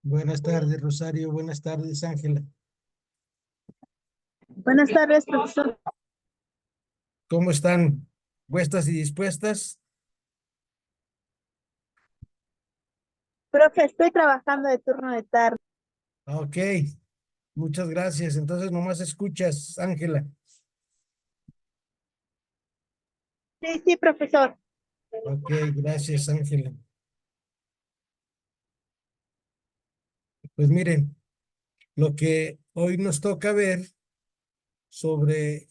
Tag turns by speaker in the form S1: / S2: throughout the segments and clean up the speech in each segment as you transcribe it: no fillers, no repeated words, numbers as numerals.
S1: Buenas tardes, Rosario. Buenas tardes, Ángela.
S2: Buenas tardes, profesor.
S1: ¿Cómo están? ¿Puestas y dispuestas?
S2: Profe, estoy trabajando de turno de tarde.
S1: Ok, muchas gracias. Entonces, nomás escuchas, Ángela.
S2: Sí, sí, profesor.
S1: Ok, gracias, Ángela. Pues miren, lo que hoy nos toca ver sobre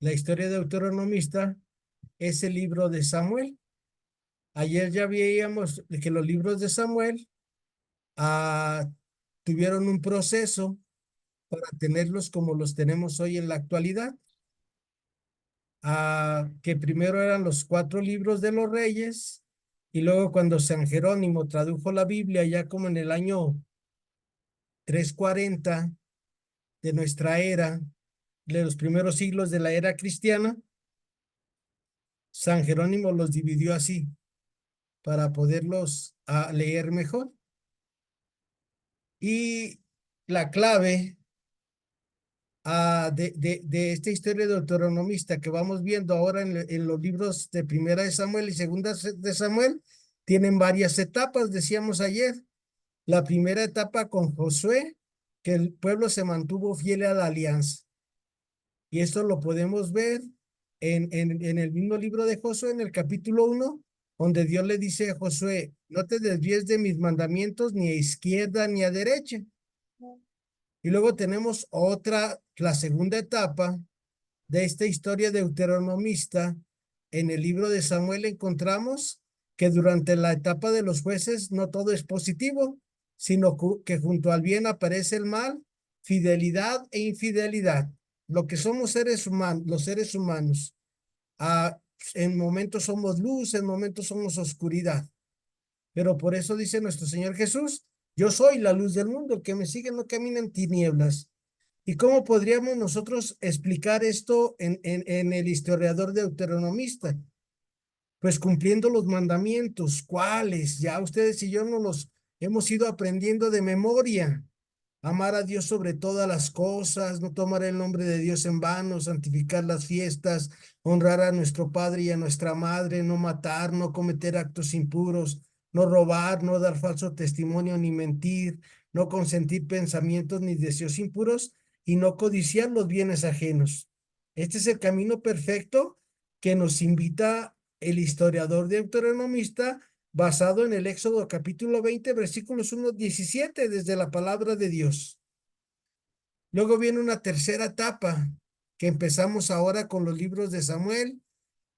S1: la historia de Deuteronomista es el libro de Samuel. Ayer ya veíamos que los libros de Samuel ah, tuvieron un proceso para tenerlos como los tenemos hoy en la actualidad. Que primero eran los 4 libros de los reyes, y luego cuando San Jerónimo tradujo la Biblia, ya como en el año 340 de nuestra era, de los primeros siglos de la era cristiana, San Jerónimo los dividió así para poderlos leer mejor. Y la clave de esta historia deuteronomista que vamos viendo ahora en los libros de Primera de Samuel y Segunda de Samuel, tienen varias etapas, decíamos ayer. La primera etapa con Josué, que el pueblo se mantuvo fiel a la alianza. Y esto lo podemos ver en el mismo libro de Josué, en el capítulo 1, donde Dios le dice a Josué: no te desvíes de mis mandamientos ni a izquierda ni a derecha. Y luego tenemos la segunda etapa de esta historia deuteronomista. En el libro de Samuel encontramos que durante la etapa de los jueces no todo es positivo, sino que junto al bien aparece el mal, fidelidad e infidelidad. Lo que somos seres humanos, los seres humanos. Ah, en momentos somos luz, en momentos somos oscuridad. Pero por eso dice nuestro Señor Jesús: yo soy la luz del mundo, el que me sigue no camina en tinieblas. ¿Y cómo podríamos nosotros explicar esto en el historiador deuteronomista? Pues cumpliendo los mandamientos. ¿Cuáles? Ya ustedes y yo no los hemos ido aprendiendo de memoria. Amar a Dios sobre todas las cosas, no tomar el nombre de Dios en vano, santificar las fiestas, honrar a nuestro padre y a nuestra madre, no matar, no cometer actos impuros, no robar, no dar falso testimonio ni mentir, no consentir pensamientos ni deseos impuros y no codiciar los bienes ajenos. Este es el camino perfecto que nos invita el historiador deuteronomista, basado en el Éxodo capítulo 20, versículos 1-17, desde la palabra de Dios. Luego viene una tercera etapa que empezamos ahora con los libros de Samuel,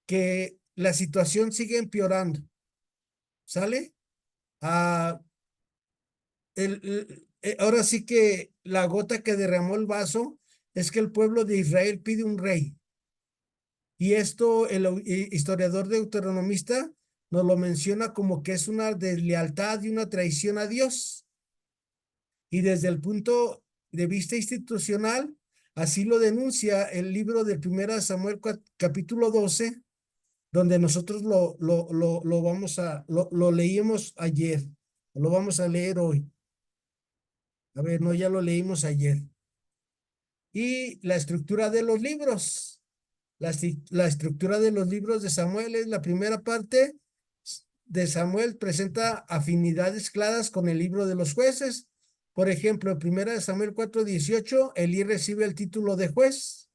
S1: que la situación sigue empeorando. ¿Sale? Ah, ahora sí que la gota que derramó el vaso es que el pueblo de Israel pide un rey. Y esto el historiador deuteronomista nos lo menciona como que es una deslealtad y una traición a Dios. Y desde el punto de vista institucional, así lo denuncia el libro de Primera Samuel capítulo 12, donde nosotros lo leímos ayer, lo vamos a leer hoy. A ver, no, ya lo leímos ayer. Y la estructura de los libros. La estructura de los libros de Samuel es: la primera parte de Samuel presenta afinidades claras con el libro de los jueces. Por ejemplo, en primera de Samuel 4:18, Elí recibe el título de juez.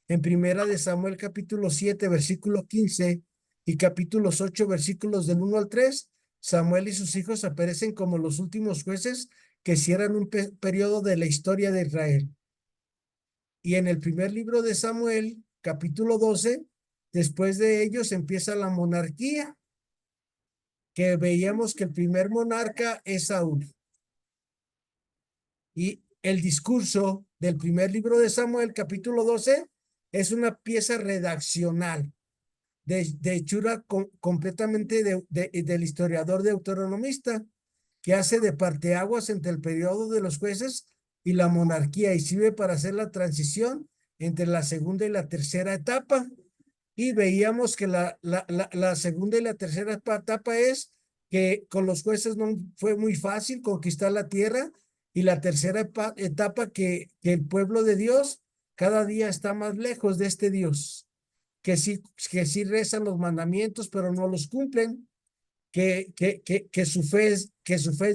S1: En primera de Samuel capítulo 7, versículo 15 y capítulos 8, versículos del 1 al 3, Samuel y sus hijos aparecen como los últimos jueces que cierran un periodo de la historia de Israel. Y en el primer libro de Samuel, capítulo 12, después de ellos empieza la monarquía, que veíamos que el primer monarca es Saúl. Y el discurso del primer libro de Samuel, capítulo 12, es una pieza redaccional de hechura completamente del historiador deuteronomista, que hace de parteaguas entre el periodo de los jueces y la monarquía, y sirve para hacer la transición entre la segunda y la tercera etapa. Y veíamos que la segunda y la tercera etapa es que con los jueces no fue muy fácil conquistar la tierra, y la tercera etapa que el pueblo de Dios cada día está más lejos de este Dios, que sí rezan los mandamientos, pero no los cumplen, que su fe es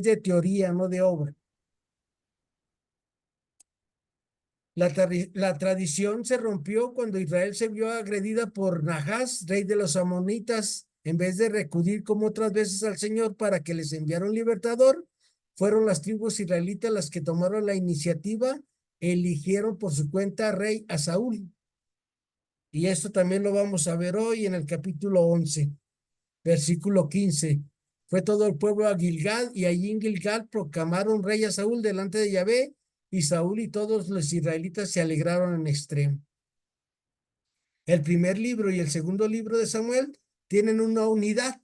S1: de teoría, no de obra. La tradición se rompió cuando Israel se vio agredida por Nahás, rey de los amonitas. En vez de acudir como otras veces al Señor para que les enviara un libertador, fueron las tribus israelitas las que tomaron la iniciativa, eligieron por su cuenta rey a Saúl. Y esto también lo vamos a ver hoy en el capítulo 11, versículo 15. Fue todo el pueblo a Gilgal, y allí en Gilgal proclamaron rey a Saúl delante de Yahvé, y Saúl y todos los israelitas se alegraron en extremo. El primer libro y el segundo libro de Samuel tienen una unidad,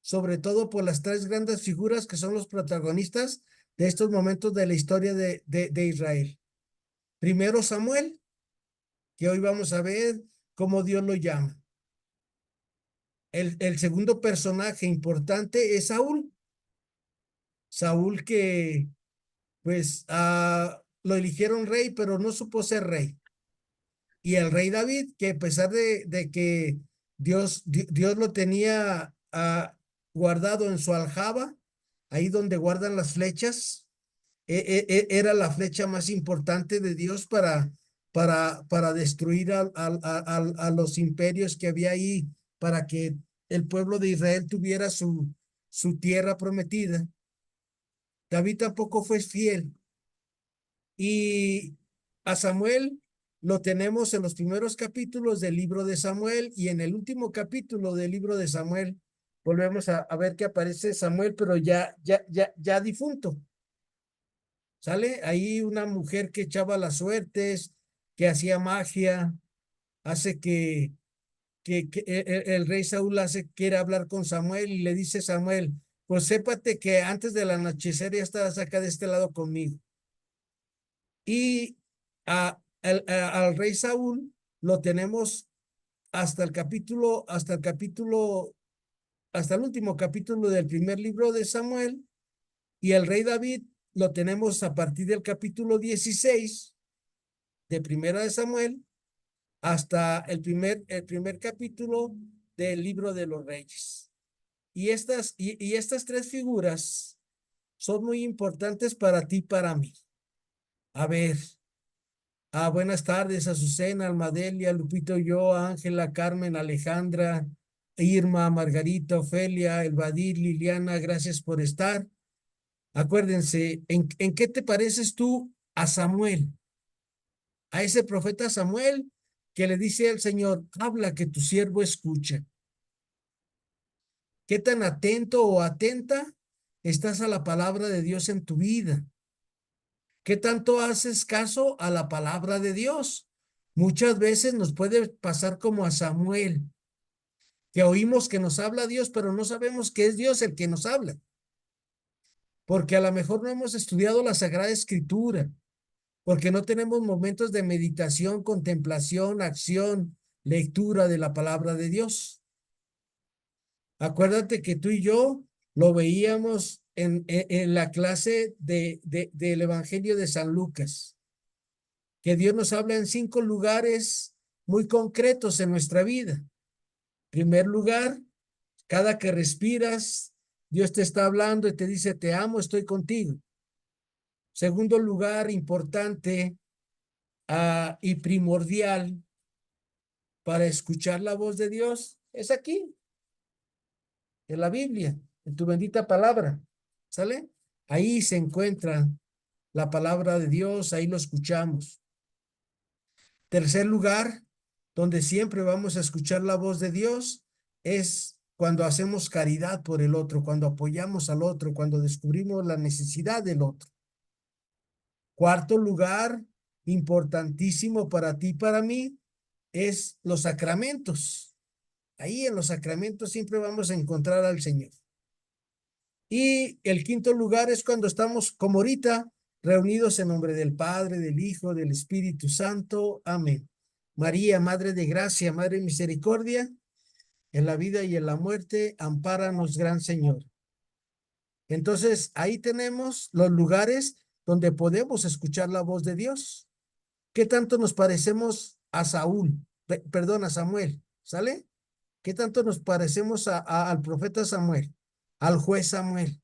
S1: sobre todo por las tres grandes figuras que son los protagonistas de estos momentos de la historia de Israel. Primero Samuel, que hoy vamos a ver cómo Dios lo llama. El segundo personaje importante es Saúl. Saúl que pues lo eligieron rey, pero no supo ser rey. Y el rey David, que a pesar de que Dios lo tenía guardado en su aljaba, ahí donde guardan las flechas, era la flecha más importante de Dios para destruir a los imperios que había ahí, para que el pueblo de Israel tuviera su tierra prometida. David tampoco fue fiel. Y a Samuel lo tenemos en los primeros capítulos del libro de Samuel, y en el último capítulo del libro de Samuel volvemos a ver que aparece Samuel, pero ya difunto. ¿Sale? Ahí una mujer que echaba las suertes, que hacía magia, hace que el rey Saúl quiere hablar con Samuel, y le dice Samuel, pues sépate que antes del anochecer ya estarás acá de este lado conmigo. Y al rey Saúl lo tenemos hasta el último capítulo del primer libro de Samuel, y el rey David lo tenemos a partir del capítulo 16 de Primera de Samuel hasta el primer capítulo del libro de los Reyes. Y estas tres figuras son muy importantes para ti y para mí. A ver, buenas tardes, Azucena, Almadelia, Lupito, yo, Ángela, Carmen, Alejandra, Irma, Margarita, Ofelia, Elvadir, Liliana, gracias por estar. Acuérdense, ¿en qué te pareces tú a Samuel? A ese profeta Samuel que le dice al Señor, habla que tu siervo escucha. ¿Qué tan atento o atenta estás a la palabra de Dios en tu vida? ¿Qué tanto haces caso a la palabra de Dios? Muchas veces nos puede pasar como a Samuel, que oímos que nos habla Dios, pero no sabemos que es Dios el que nos habla, porque a lo mejor no hemos estudiado la Sagrada Escritura, porque no tenemos momentos de meditación, contemplación, acción, lectura de la palabra de Dios. Acuérdate que tú y yo lo veíamos en la clase del Evangelio de San Lucas, que Dios nos habla en 5 lugares muy concretos en nuestra vida. Primer lugar, cada que respiras, Dios te está hablando y te dice, te amo, estoy contigo. Segundo lugar, importante y primordial para escuchar la voz de Dios, es aquí, en la Biblia, en tu bendita palabra. ¿Sale? Ahí se encuentra la palabra de Dios, ahí lo escuchamos. Tercer lugar, donde siempre vamos a escuchar la voz de Dios, es cuando hacemos caridad por el otro, cuando apoyamos al otro, cuando descubrimos la necesidad del otro. Cuarto lugar, importantísimo para ti y para mí, es los sacramentos. Ahí en los sacramentos siempre vamos a encontrar al Señor. Y el quinto lugar es cuando estamos, como ahorita, reunidos en nombre del Padre, del Hijo, del Espíritu Santo. Amén. María, Madre de Gracia, Madre de Misericordia, en la vida y en la muerte, ampáranos, Gran Señor. Entonces, ahí tenemos los lugares donde podemos escuchar la voz de Dios. ¿Qué tanto nos parecemos a Saúl? Perdón, a Samuel, ¿sale? ¿Qué tanto nos parecemos al profeta Samuel, al juez Samuel?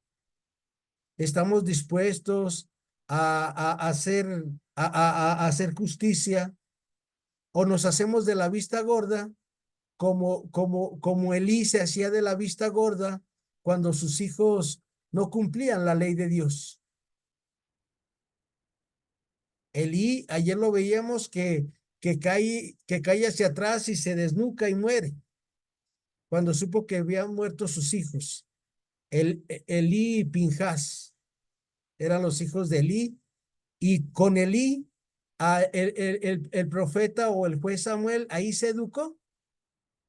S1: ¿Estamos dispuestos a hacer, a hacer justicia o nos hacemos de la vista gorda como Elí se hacía de la vista gorda cuando sus hijos no cumplían la ley de Dios? Elí, ayer lo veíamos que cae hacia atrás y se desnuca y muere cuando supo que habían muerto sus hijos. Elí y Pinjas eran los hijos de Elí, y con Elí, el profeta o el juez Samuel ahí se educó.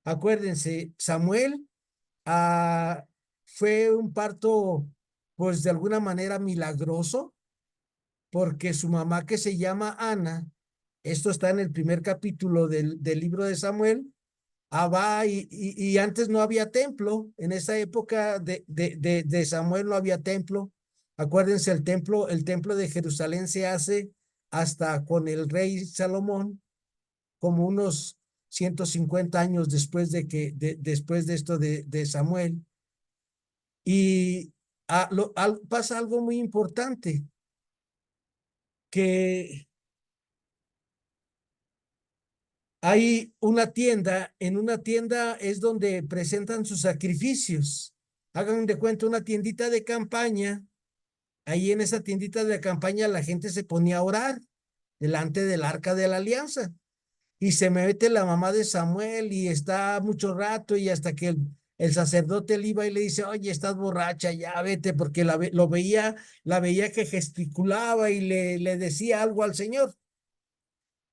S1: Acuérdense, Samuel fue un parto, pues de alguna manera milagroso, porque su mamá, que se llama Ana, esto está en el primer capítulo del libro de Samuel, va y antes no había templo, en esa época de Samuel no había templo. Acuérdense, el templo de Jerusalén se hace hasta con el rey Salomón, como unos 150 años después de esto de Samuel. Y pasa algo muy importante, que hay una tienda, en una tienda es donde presentan sus sacrificios. Hagan de cuenta una tiendita de campaña. Ahí en esa tiendita de campaña la gente se ponía a orar delante del arca de la alianza. Y se mete la mamá de Samuel y está mucho rato, y hasta que el sacerdote le iba y le dice: oye, estás borracha, ya vete, porque la veía que gesticulaba y le decía algo al Señor.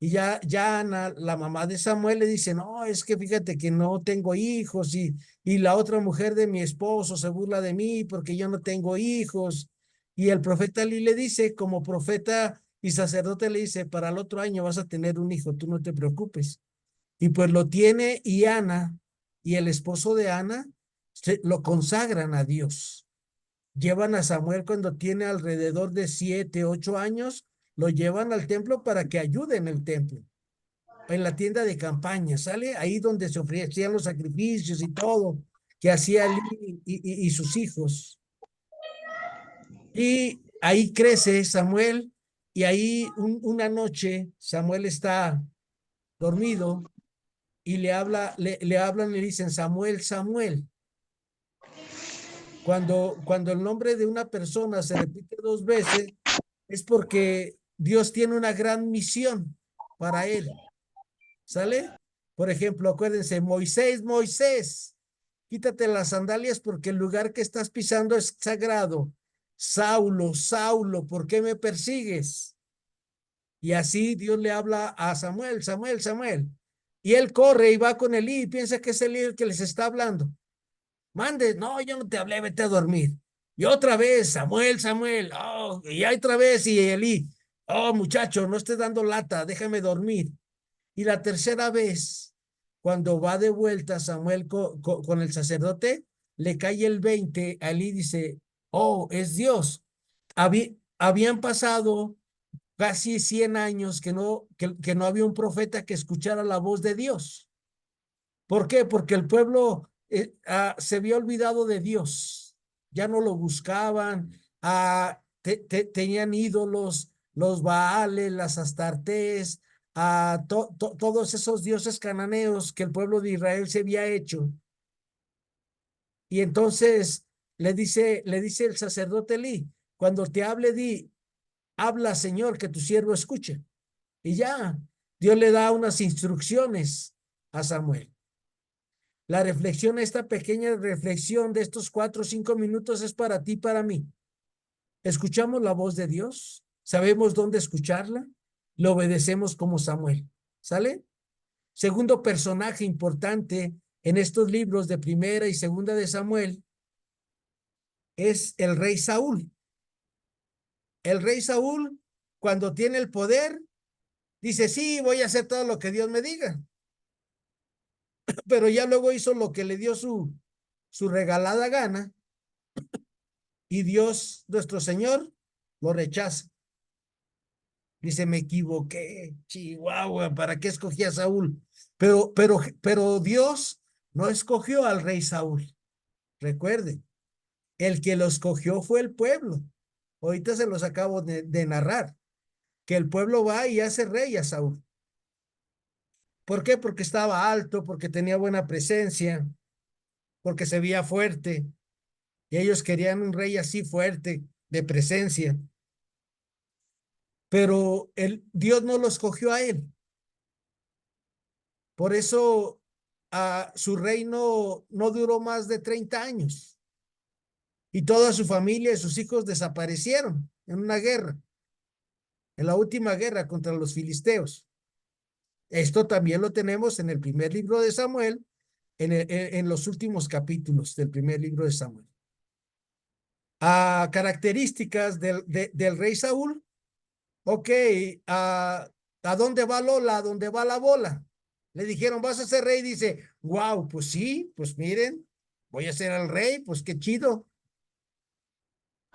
S1: Y ya Ana, la mamá de Samuel, le dice: no, es que fíjate que no tengo hijos, y la otra mujer de mi esposo se burla de mí porque yo no tengo hijos. Y el profeta Elí le dice, como profeta y sacerdote, le dice: para el otro año vas a tener un hijo, tú no te preocupes. Y pues lo tiene, y Ana y el esposo de Ana lo consagran a Dios. Llevan a Samuel cuando tiene alrededor de 7, 8 años, lo llevan al templo para que ayude en el templo, en la tienda de campaña, ¿sale? Ahí donde se ofrecían los sacrificios y todo que hacía Elí y sus hijos. Y ahí crece Samuel, y ahí una noche Samuel está dormido y le hablan y le dicen: Samuel, Samuel. Cuando el nombre de una persona se repite 2 veces, es porque Dios tiene una gran misión para él, ¿sale? Por ejemplo, acuérdense: Moisés, Moisés, quítate las sandalias porque el lugar que estás pisando es sagrado. Saulo, Saulo, ¿por qué me persigues? Y así Dios le habla a Samuel: Samuel, Samuel. Y él corre y va con Elí y piensa que es Elí el que les está hablando. Mande, no, yo no te hablé, vete a dormir. Y otra vez: Samuel, Samuel, oh, y otra vez, y Elí: oh, muchacho, no estés dando lata, déjame dormir. Y la tercera vez, cuando va de vuelta Samuel con el sacerdote, le cae el 20, a Elí dice: oh, es Dios. Habían pasado casi 100 años que no había un profeta que escuchara la voz de Dios. ¿Por qué? Porque el pueblo se había olvidado de Dios, ya no lo buscaban, tenían ídolos, los Baales, las Astartés, todos esos dioses cananeos que el pueblo de Israel se había hecho. Y entonces le dice el sacerdote Elí: cuando te hable, habla, Señor, que tu siervo escuche. Y ya, Dios le da unas instrucciones a Samuel. La reflexión, esta pequeña reflexión de estos 4 o 5 minutos, es para ti, para mí. ¿Escuchamos la voz de Dios? ¿Sabemos dónde escucharla? ¿Le obedecemos como Samuel? ¿Sale? Segundo personaje importante en estos libros de Primera y Segunda de Samuel es el rey Saúl. El rey Saúl, cuando tiene el poder, dice: sí, voy a hacer todo lo que Dios me diga. Pero ya luego hizo lo que le dio su regalada gana, y Dios, nuestro Señor, lo rechaza. Dice, me equivoqué, Chihuahua, ¿para qué escogí a Saúl? Pero Dios no escogió al rey Saúl. Recuerden, el que lo escogió fue el pueblo. Ahorita se los acabo de narrar, que el pueblo va y hace rey a Saúl. ¿Por qué? Porque estaba alto, porque tenía buena presencia, porque se veía fuerte. Y ellos querían un rey así fuerte, de presencia. Pero Dios no lo escogió a él. Por eso su reino no duró más de 30 años. Y toda su familia y sus hijos desaparecieron en una guerra, en la última guerra contra los filisteos. Esto también lo tenemos en el primer libro de Samuel, en los últimos capítulos del primer libro de Samuel. Características del rey Saúl. Ok, ¿a dónde va Lola? ¿A dónde va la bola? Le dijeron, ¿vas a ser rey? Dice, wow, pues sí, pues miren, voy a ser el rey, pues qué chido.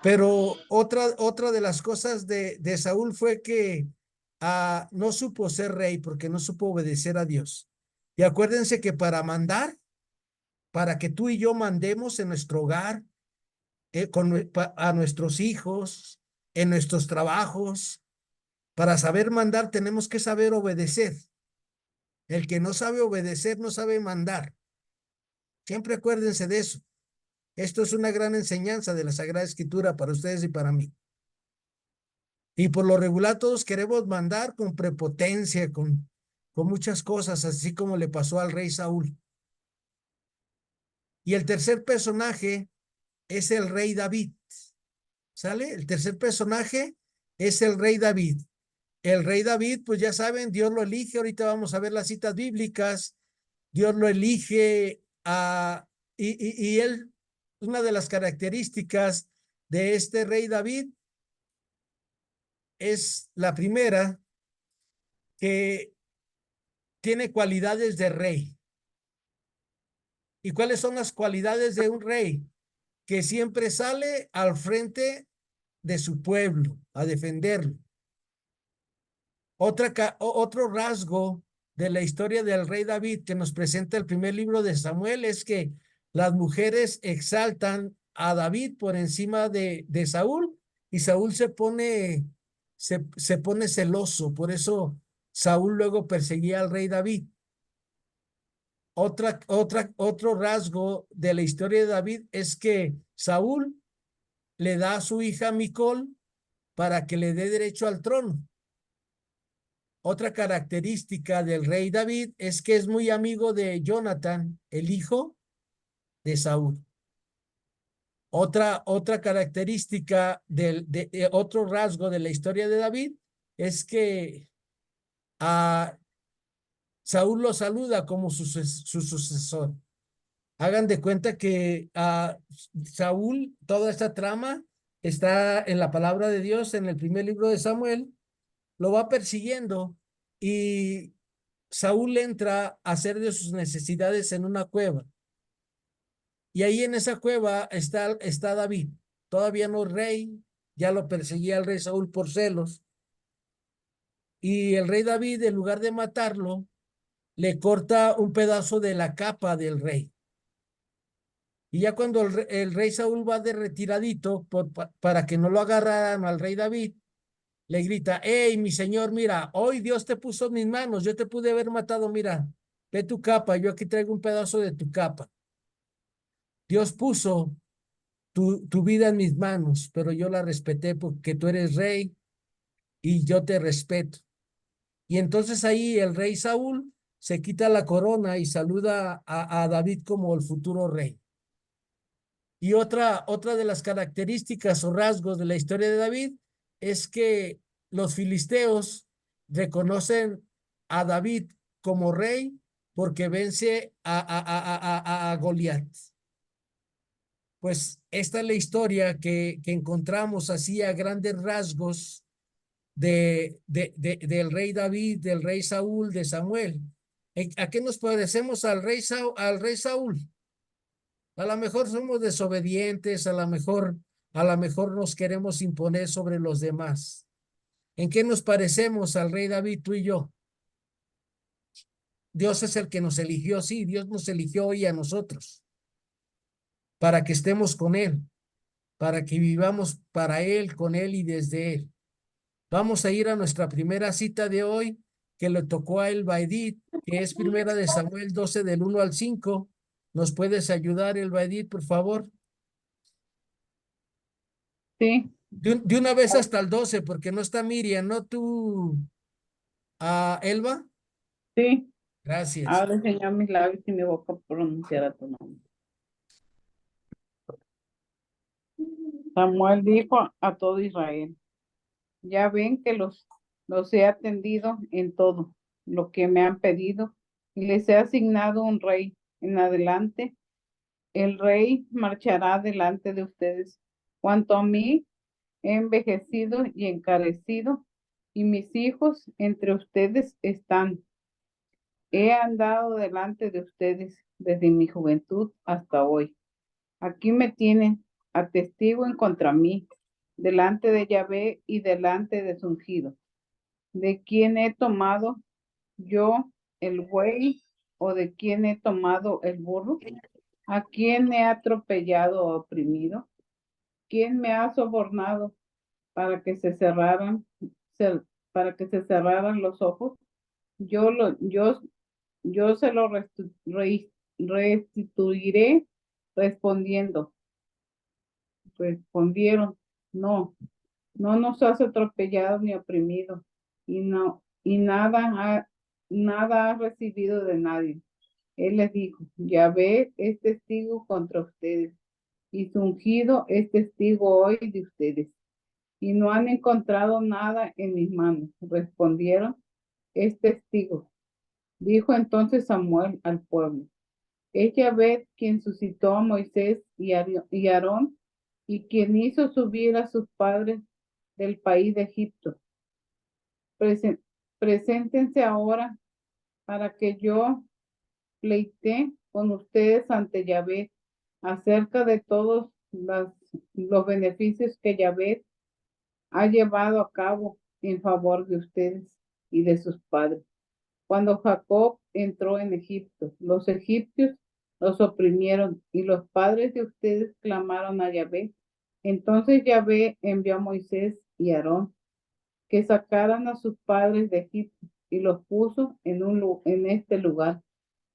S1: Pero otra de las cosas de Saúl fue que no supo ser rey porque no supo obedecer a Dios. Y acuérdense que para mandar, para que tú y yo mandemos en nuestro hogar, a nuestros hijos, en nuestros trabajos, para saber mandar tenemos que saber obedecer. El que no sabe obedecer no sabe mandar. Siempre acuérdense de eso. Esto es una gran enseñanza de la Sagrada Escritura para ustedes y para mí. Y por lo regular todos queremos mandar con prepotencia, con muchas cosas, así como le pasó al rey Saúl. Y el tercer personaje es el rey David. ¿Sale? El tercer personaje es el rey David. El rey David, pues ya saben, Dios lo elige. Ahorita vamos a ver las citas bíblicas. Dios lo elige y él, una de las características de este rey David es la primera, que tiene cualidades de rey. ¿Y cuáles son las cualidades de un rey? Que siempre sale al frente de su pueblo a defenderlo. Otro rasgo de la historia del rey David que nos presenta el primer libro de Samuel es que las mujeres exaltan a David por encima de Saúl y Saúl se pone celoso. Por eso Saúl luego perseguía al rey David. Otro rasgo de la historia de David es que Saúl le da a su hija Micol para que le dé derecho al trono. Otra característica del rey David es que es muy amigo de Jonathan, el hijo de Saúl. Otra característica otro rasgo de la historia de David es que a Saúl lo saluda como su sucesor. Hagan de cuenta que Saúl, toda esta trama está en la palabra de Dios, en el primer libro de Samuel, lo va persiguiendo y Saúl entra a hacer de sus necesidades en una cueva. Y ahí en esa cueva está David, todavía no rey, ya lo perseguía el rey Saúl por celos. Y el rey David, en lugar de matarlo, le corta un pedazo de la capa del rey. Y ya cuando el rey Saúl va de retiradito para que no lo agarraran al rey David, le grita, hey, mi señor, mira, hoy Dios te puso en mis manos, yo te pude haber matado, mira, ve tu capa, yo aquí traigo un pedazo de tu capa. Dios puso tu vida en mis manos, pero yo la respeté porque tú eres rey y yo te respeto. Y entonces ahí el rey Saúl se quita la corona y saluda a David como el futuro rey. Y otra de las características o rasgos de la historia de David es que los filisteos reconocen a David como rey porque vence a Goliat. Pues esta es la historia que encontramos así a grandes rasgos del rey David, del rey Saúl, de Samuel. ¿A qué nos parecemos al rey Saúl? A lo mejor somos desobedientes, a lo mejor a lo mejor nos queremos imponer sobre los demás. ¿En qué nos parecemos al rey David, tú y yo? Dios es el que nos eligió, sí, Dios nos eligió hoy a nosotros para que estemos con Él, para que vivamos para Él, con Él y desde Él. Vamos a ir a nuestra primera cita de hoy, que le tocó a Elba Edith, que es primera de Samuel 12 del 1 al 5. ¿Nos puedes ayudar, Elba Edith, por favor?
S3: Sí,
S1: De una vez hasta el 12, porque no está Miriam, ¿no tú, Elba?
S3: sí.
S1: Gracias.
S3: Ahora Señor mis labios y mi boca pronunciará tu nombre. Samuel dijo a todo Israel, ya ven que los he atendido en todo lo que me han pedido y les he asignado un rey. En adelante, el rey marchará delante de ustedes. Cuanto a mí, he envejecido y encarecido, y mis hijos entre ustedes están. He andado delante de ustedes desde mi juventud hasta hoy. Aquí me tienen a testigo en contra mí, delante de Yahvé y delante de su ungido. ¿De quién he tomado yo el buey o de quién he tomado el burro? ¿A quién he atropellado o oprimido? ¿Quién me ha sobornado para que se cerraran, para que se cerraran los ojos? Yo lo, yo se lo restituiré respondiendo. Respondieron, no, no nos has atropellado ni oprimido, y nada has recibido de nadie. Él les dijo, Yahvé es testigo contra ustedes, y su ungido es testigo hoy de ustedes, y no han encontrado nada en mis manos. Respondieron, es testigo. Dijo entonces Samuel al pueblo, es Yahvé quien suscitó a Moisés y Aarón, y quien hizo subir a sus padres del país de Egipto. Preséntense ahora para que yo pleite con ustedes ante Yahvé acerca de todos los beneficios que Yahvé ha llevado a cabo en favor de ustedes y de sus padres. Cuando Jacob entró en Egipto, los egipcios los oprimieron y los padres de ustedes clamaron a Yahvé. Entonces Yahvé envió a Moisés y Aarón que sacaran a sus padres de Egipto y los puso en este lugar.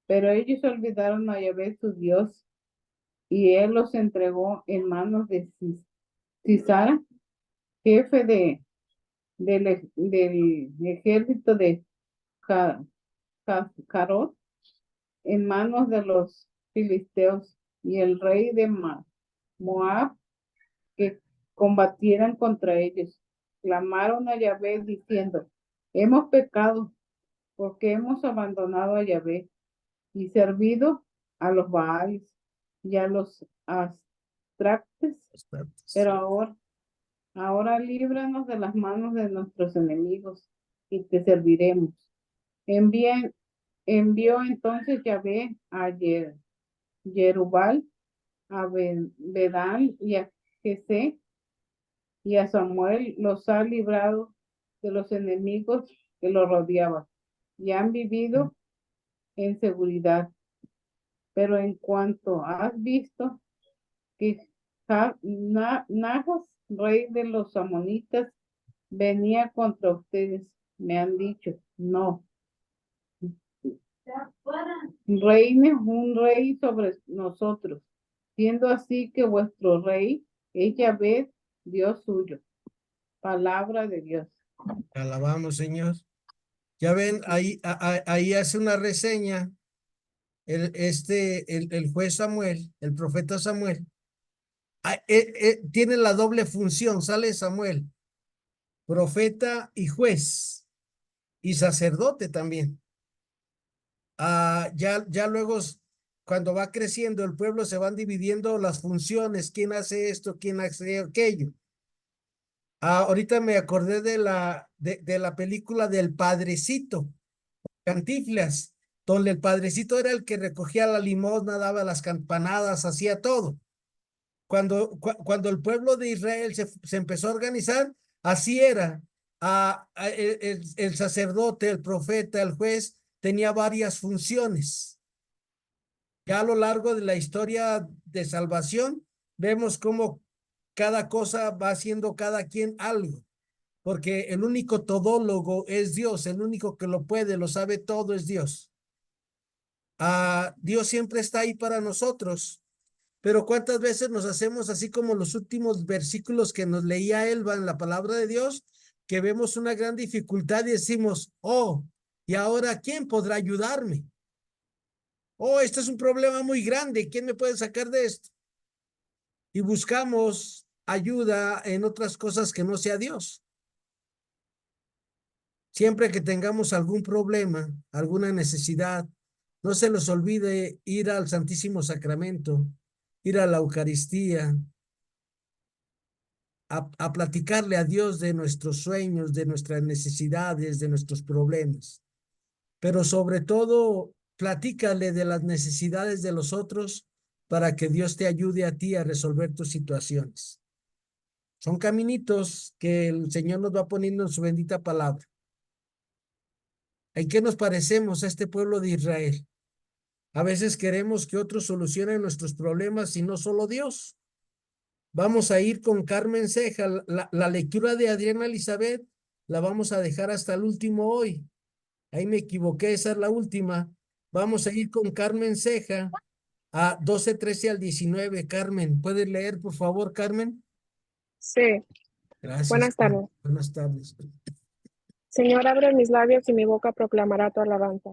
S3: Pero ellos olvidaron a Yahvé su Dios y él los entregó en manos de Sisara, jefe del ejército de Carot, en manos de los filisteos y el rey de Moab, que combatieran contra ellos. Clamaron a Yahvé diciendo, hemos pecado porque hemos abandonado a Yahvé y servido a los Baales y a los Astractes, pero ahora líbranos de las manos de nuestros enemigos y te serviremos. Envió entonces Yahvé a Jerubal, a Bedán y a Jesé y a Samuel, los ha librado de los enemigos que los rodeaban y han vivido en seguridad. Pero en cuanto has visto que Nahas, rey de los amonitas, venía contra ustedes, me han dicho, no, reine un rey sobre nosotros, siendo así que vuestro rey es Yahvé, Dios suyo. Palabra de Dios.
S1: Alabamos, Señor. Ya ven, ahí hace una reseña el juez Samuel, el profeta Samuel. Tiene la doble función, sale Samuel, profeta y juez, y sacerdote también. Ya luego, cuando va creciendo el pueblo, se van dividiendo las funciones, quién hace esto, quién hace aquello. Ahorita me acordé de la película del Padrecito, Cantinflas, donde el Padrecito era el que recogía la limosna, daba las campanadas, hacía todo. cuando el pueblo de Israel se empezó a organizar, así era. El sacerdote, el profeta, el juez, tenía varias funciones. Ya a lo largo de la historia de salvación, vemos cómo cada cosa va haciendo cada quien algo, porque el único todólogo es Dios, el único que lo puede, lo sabe todo es Dios. Dios siempre está ahí para nosotros, pero ¿cuántas veces nos hacemos así como los últimos versículos que nos leía Elba en la palabra de Dios, que vemos una gran dificultad y decimos, oh, ¿y ahora quién podrá ayudarme? Oh, este es un problema muy grande, ¿quién me puede sacar de esto? Y buscamos ayuda en otras cosas que no sea Dios. Siempre que tengamos algún problema, alguna necesidad, no se les olvide ir al Santísimo Sacramento, ir a la Eucaristía, a platicarle a Dios de nuestros sueños, de nuestras necesidades, de nuestros problemas. Pero sobre todo, platícale de las necesidades de los otros para que Dios te ayude a ti a resolver tus situaciones. Son caminitos que el Señor nos va poniendo en su bendita palabra. ¿En qué nos parecemos a este pueblo de Israel? A veces queremos que otros solucionen nuestros problemas y no solo Dios. Vamos a ir con Carmen Ceja. La lectura de Adriana Elizabeth la vamos a dejar hasta el último hoy. Ahí me equivoqué, esa es la última. Vamos a ir con Carmen Ceja a 12, 13 al 19. Carmen, ¿puedes leer, por favor, Carmen?
S4: Sí,
S1: Gracias.
S4: buenas tardes.
S1: Buenas tardes.
S4: Señor, abre mis labios y mi boca proclamará tu alabanza.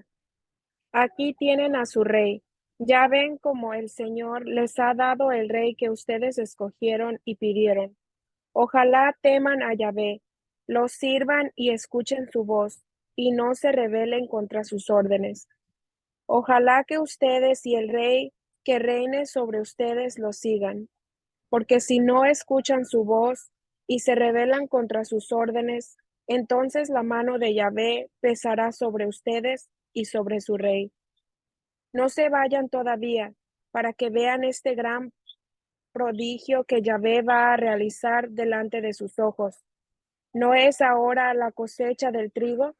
S4: Aquí tienen a su rey. Ya ven cómo el Señor les ha dado el rey que ustedes escogieron y pidieron. Ojalá teman a Yahvé, los sirvan y escuchen su voz, y no se rebelen contra sus órdenes. Ojalá que ustedes y el rey que reine sobre ustedes lo sigan, porque si no escuchan su voz y se rebelan contra sus órdenes, entonces la mano de Yahvé pesará sobre ustedes y sobre su rey. No se vayan todavía, para que vean este gran prodigio que Yahvé va a realizar delante de sus ojos. ¿No es ahora la cosecha del trigo?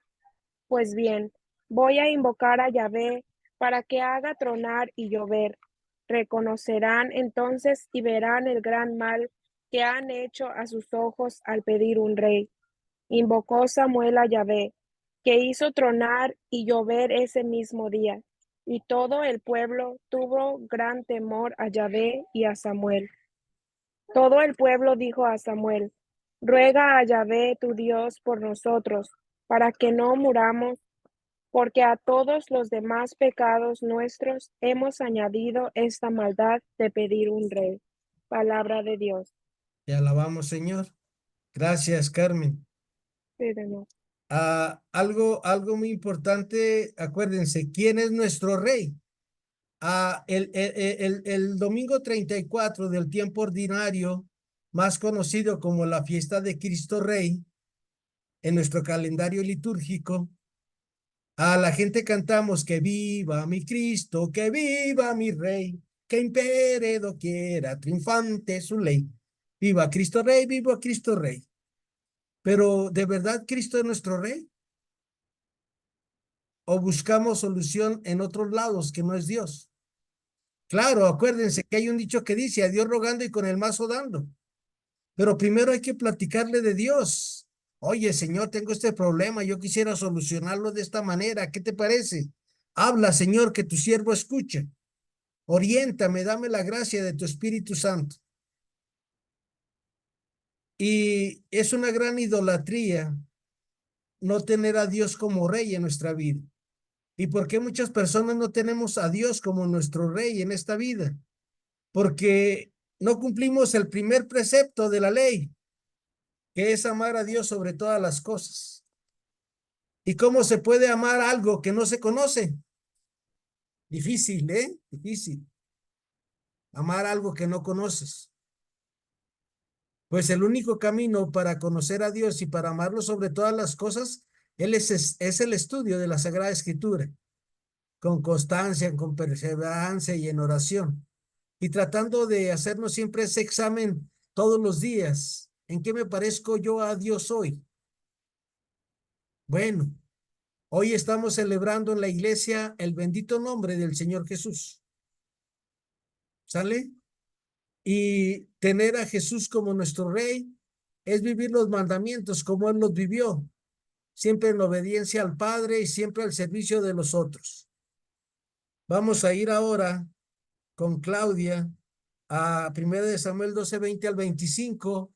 S4: Pues bien, voy a invocar a Yahvé para que haga tronar y llover. Reconocerán entonces y verán el gran mal que han hecho a sus ojos al pedir un rey. Invocó Samuel a Yahvé, que hizo tronar y llover ese mismo día. Y todo el pueblo tuvo gran temor a Yahvé y a Samuel. Todo el pueblo dijo a Samuel: ruega a Yahvé tu Dios por nosotros, para que no muramos, porque a todos los demás pecados nuestros hemos añadido esta maldad de pedir un rey. Palabra de Dios.
S1: Te alabamos, Señor. Gracias, Carmen.
S4: Pídenos.
S1: Algo muy importante, acuérdense, ¿quién es nuestro rey? El domingo 34 del tiempo ordinario, más conocido como la fiesta de Cristo Rey, en nuestro calendario litúrgico, a la gente cantamos que viva mi Cristo, que viva mi Rey, que impere doquiera, triunfante su ley. Viva Cristo Rey, viva Cristo Rey. Pero ¿de verdad Cristo es nuestro Rey? ¿O buscamos solución en otros lados que no es Dios? Claro, acuérdense que hay un dicho que dice, a Dios rogando y con el mazo dando. Pero primero hay que platicarle de Dios. Oye, Señor, tengo este problema, yo quisiera solucionarlo de esta manera, ¿qué te parece? Habla, Señor, que tu siervo escucha. Oriéntame, dame la gracia de tu Espíritu Santo. Y es una gran idolatría no tener a Dios como rey en nuestra vida. ¿Y por qué muchas personas no tenemos a Dios como nuestro rey en esta vida? Porque no cumplimos el primer precepto de la ley, que es amar a Dios sobre todas las cosas. ¿Y cómo se puede amar algo que no se conoce? Difícil, ¿eh? Difícil. Amar algo que no conoces. Pues el único camino para conocer a Dios y para amarlo sobre todas las cosas, es el estudio de la Sagrada Escritura, con constancia, con perseverancia y en oración. y tratando de hacernos siempre ese examen todos los días. ¿En qué me parezco yo a Dios hoy? Bueno, hoy estamos celebrando en la iglesia el bendito nombre del Señor Jesús. ¿Sale? Y tener a Jesús como nuestro Rey es vivir los mandamientos como Él los vivió, siempre en obediencia al Padre y siempre al servicio de los otros. Vamos a ir ahora con Claudia a 1 Samuel 12, 20 al 25.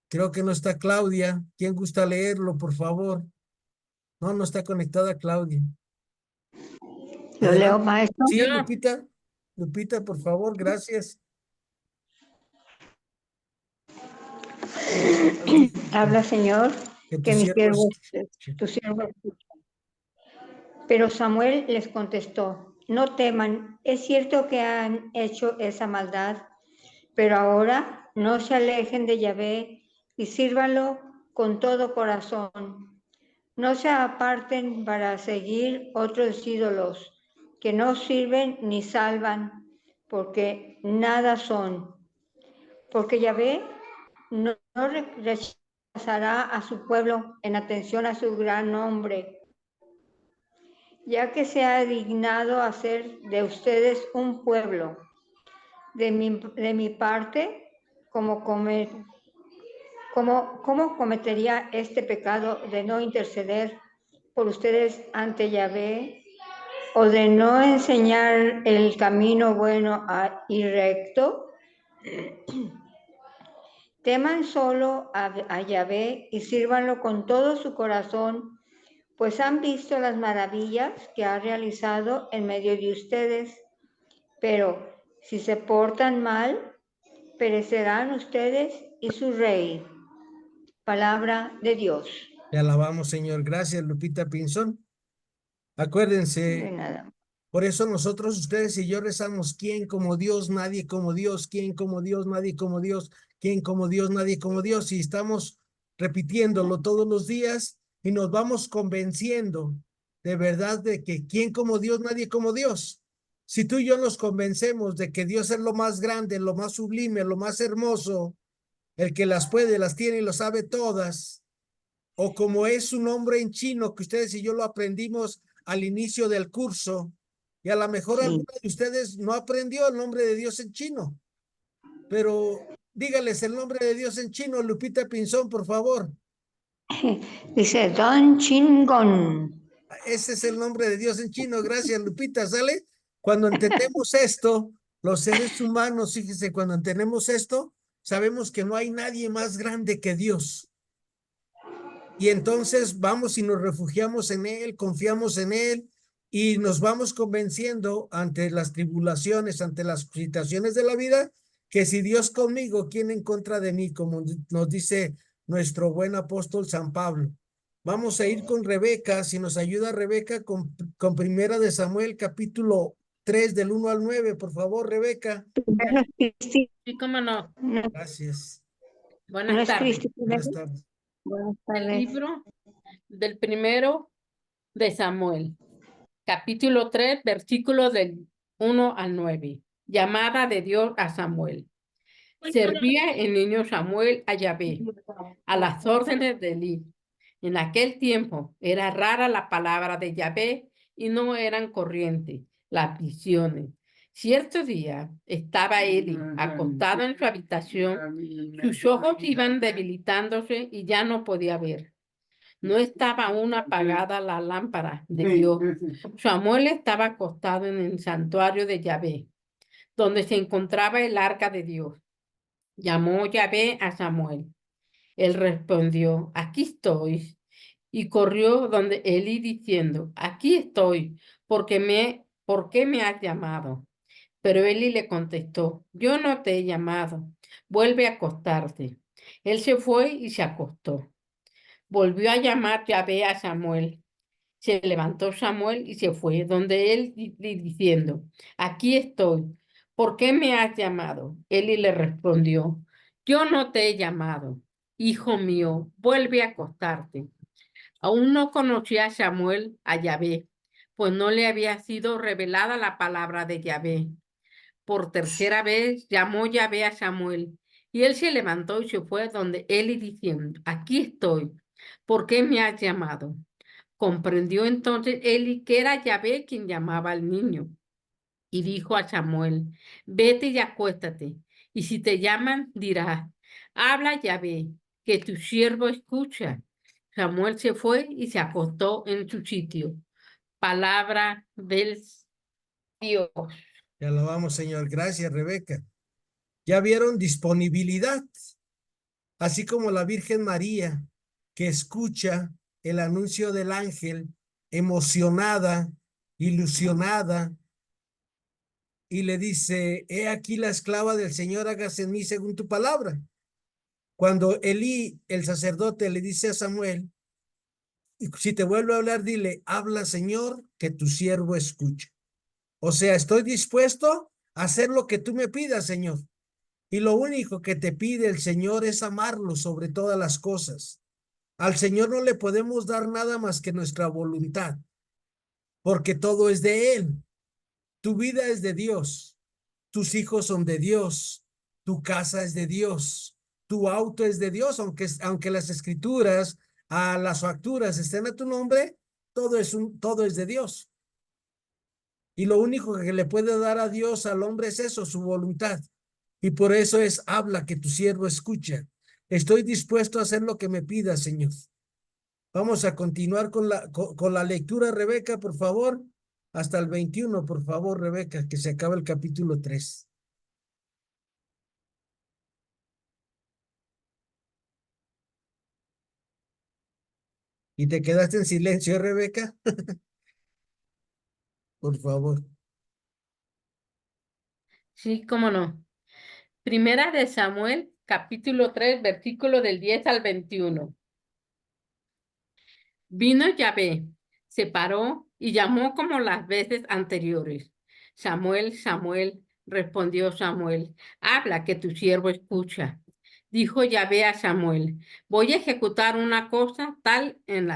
S1: Creo que no está Claudia. ¿Quién gusta leerlo, por favor? No, no está conectada Claudia.
S5: Lo leo, maestro.
S1: Sí, Lupita. Lupita, por favor, gracias.
S5: Habla, Señor, que mi siervo,
S1: escuche.
S5: tu siervo escucha. Pero Samuel les contestó, no teman, es cierto que han hecho esa maldad, pero ahora no se alejen de Yahvé y sírvanlo con todo corazón. No se aparten para seguir otros ídolos que no sirven ni salvan, porque nada son. Porque Yahvé no rechazará a su pueblo en atención a su gran nombre, ya que se ha dignado hacer de ustedes un pueblo. De mi parte, ¿cómo cometería este pecado de no interceder por ustedes ante Yahvé o de no enseñar el camino bueno y recto? Teman solo a Yahvé y sírvanlo con todo su corazón, pues han visto las maravillas que ha realizado en medio de ustedes. Pero si se portan mal, perecerán ustedes y su rey. Palabra de Dios.
S1: Te alabamos, Señor. Gracias, Lupita Pinzón.
S5: De
S1: Acuérdense,
S5: nada.
S1: por eso nosotros, ustedes y yo rezamos, ¿quién como Dios? Nadie como Dios. ¿Quién como Dios? Nadie como Dios. ¿Quién como Dios? Nadie como Dios. Y estamos repitiéndolo todos los días y nos vamos convenciendo de verdad de que ¿quién como Dios? Nadie como Dios. Si tú y yo nos convencemos de que Dios es lo más grande, lo más sublime, lo más hermoso, el que las puede, las tiene y lo sabe todas, o como es su nombre en chino, que ustedes y yo lo aprendimos al inicio del curso, y a lo mejor
S5: Sí.
S1: alguno de ustedes no aprendió el nombre de Dios en chino, pero dígales el nombre de Dios en chino, Lupita Pinzón, por favor.
S5: Dice Don Chingón.
S1: Ese es el nombre de Dios en chino. Gracias, Lupita. ¿Sale? Cuando entendemos esto, los seres humanos, fíjese, cuando entendemos esto, sabemos que no hay nadie más grande que Dios. Y entonces vamos y nos refugiamos en Él, confiamos en Él y nos vamos convenciendo ante las tribulaciones, ante las situaciones de la vida, que si Dios conmigo, ¿quién en contra de mí? Como nos dice nuestro buen apóstol San Pablo. Vamos a ir con Rebeca, si nos ayuda Rebeca, con Primera de Samuel, capítulo 3, del 1 al 9, por favor, Rebeca.
S5: Sí,
S6: Sí, cómo no.
S1: Gracias.
S5: no
S6: Buenas
S5: es
S6: tardes.
S5: Cristi.
S1: Buenas tardes.
S5: Buenas tardes.
S6: Libro del primero de Samuel, capítulo 3, versículos del 1 al 9. Llamada de Dios a Samuel. Servía el niño Samuel a Yahvé, a las órdenes de Elí. En aquel tiempo era rara la palabra de Yahvé y no eran corrientes las visiones. Cierto día estaba Eli acostado en su habitación, sus ojos iban debilitándose y ya no podía ver. No estaba aún apagada la lámpara de Dios. Samuel estaba acostado en el santuario de Yahvé, donde se encontraba el arca de Dios. Llamó Yahvé a Samuel. Él respondió, aquí estoy. Y corrió donde Elí diciendo, aquí estoy, ¿por qué me has llamado? Pero Elí le contestó, yo no te he llamado, vuelve a acostarte. Él se fue y se acostó. Volvió a llamar Yahvé a Samuel. Se levantó Samuel y se fue donde él diciendo, aquí estoy, ¿por qué me has llamado? Eli le respondió, yo no te he llamado, hijo mío, vuelve a acostarte. Aún no conocía Samuel a Yahvé, pues no le había sido revelada la palabra de Yahvé. Por tercera vez llamó Yahvé a Samuel, y él se levantó y se fue donde Eli diciendo, aquí estoy, ¿por qué me has llamado? Comprendió entonces Eli que era Yahvé quien llamaba al niño, y dijo a Samuel, vete y acuéstate, y si te llaman, dirás, habla Yahvé, que tu siervo escucha. Samuel se fue y se acostó en su sitio. Palabra del Dios.
S1: Te alabamos, Señor. Gracias, Rebeca. Ya vieron disponibilidad, así como la Virgen María, que escucha el anuncio del ángel, emocionada, ilusionada, y le dice, he aquí la esclava del Señor, hágase en mí según tu palabra. Cuando Elí, el sacerdote, le dice a Samuel, si te vuelve a hablar, dile, habla, Señor, que tu siervo escucha. O sea, estoy dispuesto a hacer lo que tú me pidas, Señor. Y lo único que te pide el Señor es amarlo sobre todas las cosas. Al Señor no le podemos dar nada más que nuestra voluntad, porque todo es de Él. Tu vida es de Dios, tus hijos son de Dios, tu casa es de Dios, tu auto es de Dios, aunque las escrituras, las facturas estén a tu nombre, todo es de Dios. Y lo único que le puede dar a Dios al hombre es eso, su voluntad. Y por eso es, habla que tu siervo escucha. Estoy dispuesto a hacer lo que me pida, Señor. Vamos a continuar con la lectura, Rebeca, por favor. Hasta el 21, por favor, Rebeca, que se acaba el capítulo 3. ¿Y te quedaste en silencio, Rebeca? Por favor.
S6: Sí, cómo no. Primera de Samuel, capítulo 3, versículo del 10 al 21. Vino Yahvé, se paró y llamó como las veces anteriores. Samuel, Samuel, respondió Samuel, habla que tu siervo escucha. Dijo Yahvé a Samuel, voy a ejecutar una cosa tal en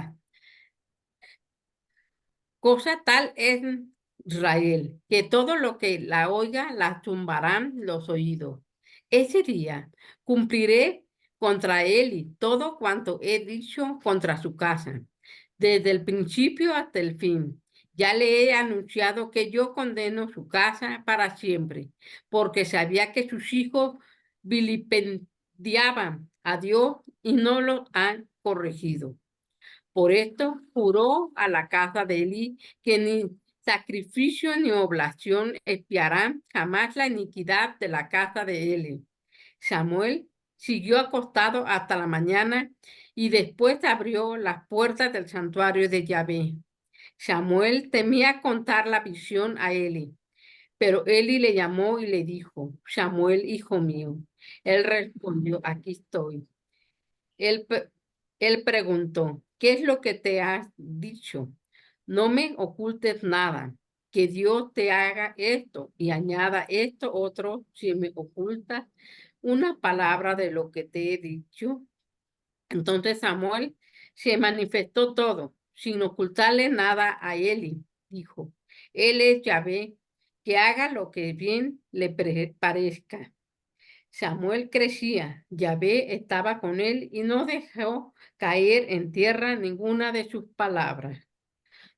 S6: Israel, que todo lo que la oiga la tumbarán los oídos. Ese día cumpliré contra él y todo cuanto he dicho contra su casa, desde el principio hasta el fin. Ya le he anunciado que yo condeno su casa para siempre, porque sabía que sus hijos vilipendiaban a Dios y no lo han corregido. Por esto juró a la casa de Eli que ni sacrificio ni oblación expiarán jamás la iniquidad de la casa de Eli. Samuel siguió acostado hasta la mañana y después abrió las puertas del santuario de Yahvé. Samuel temía contar la visión a Eli, pero Eli le llamó y le dijo, Samuel, hijo mío. Él respondió, aquí estoy. Él, él preguntó, ¿qué es lo que te has dicho? No me ocultes nada, que Dios te haga esto y añada esto otro si me ocultas una palabra de lo que te he dicho. Entonces Samuel se manifestó todo, sin ocultarle nada a Eli. Dijo, Él es Yahvé, que haga lo que bien le parezca. Samuel crecía, Yahvé estaba con él y no dejó caer en tierra ninguna de sus palabras.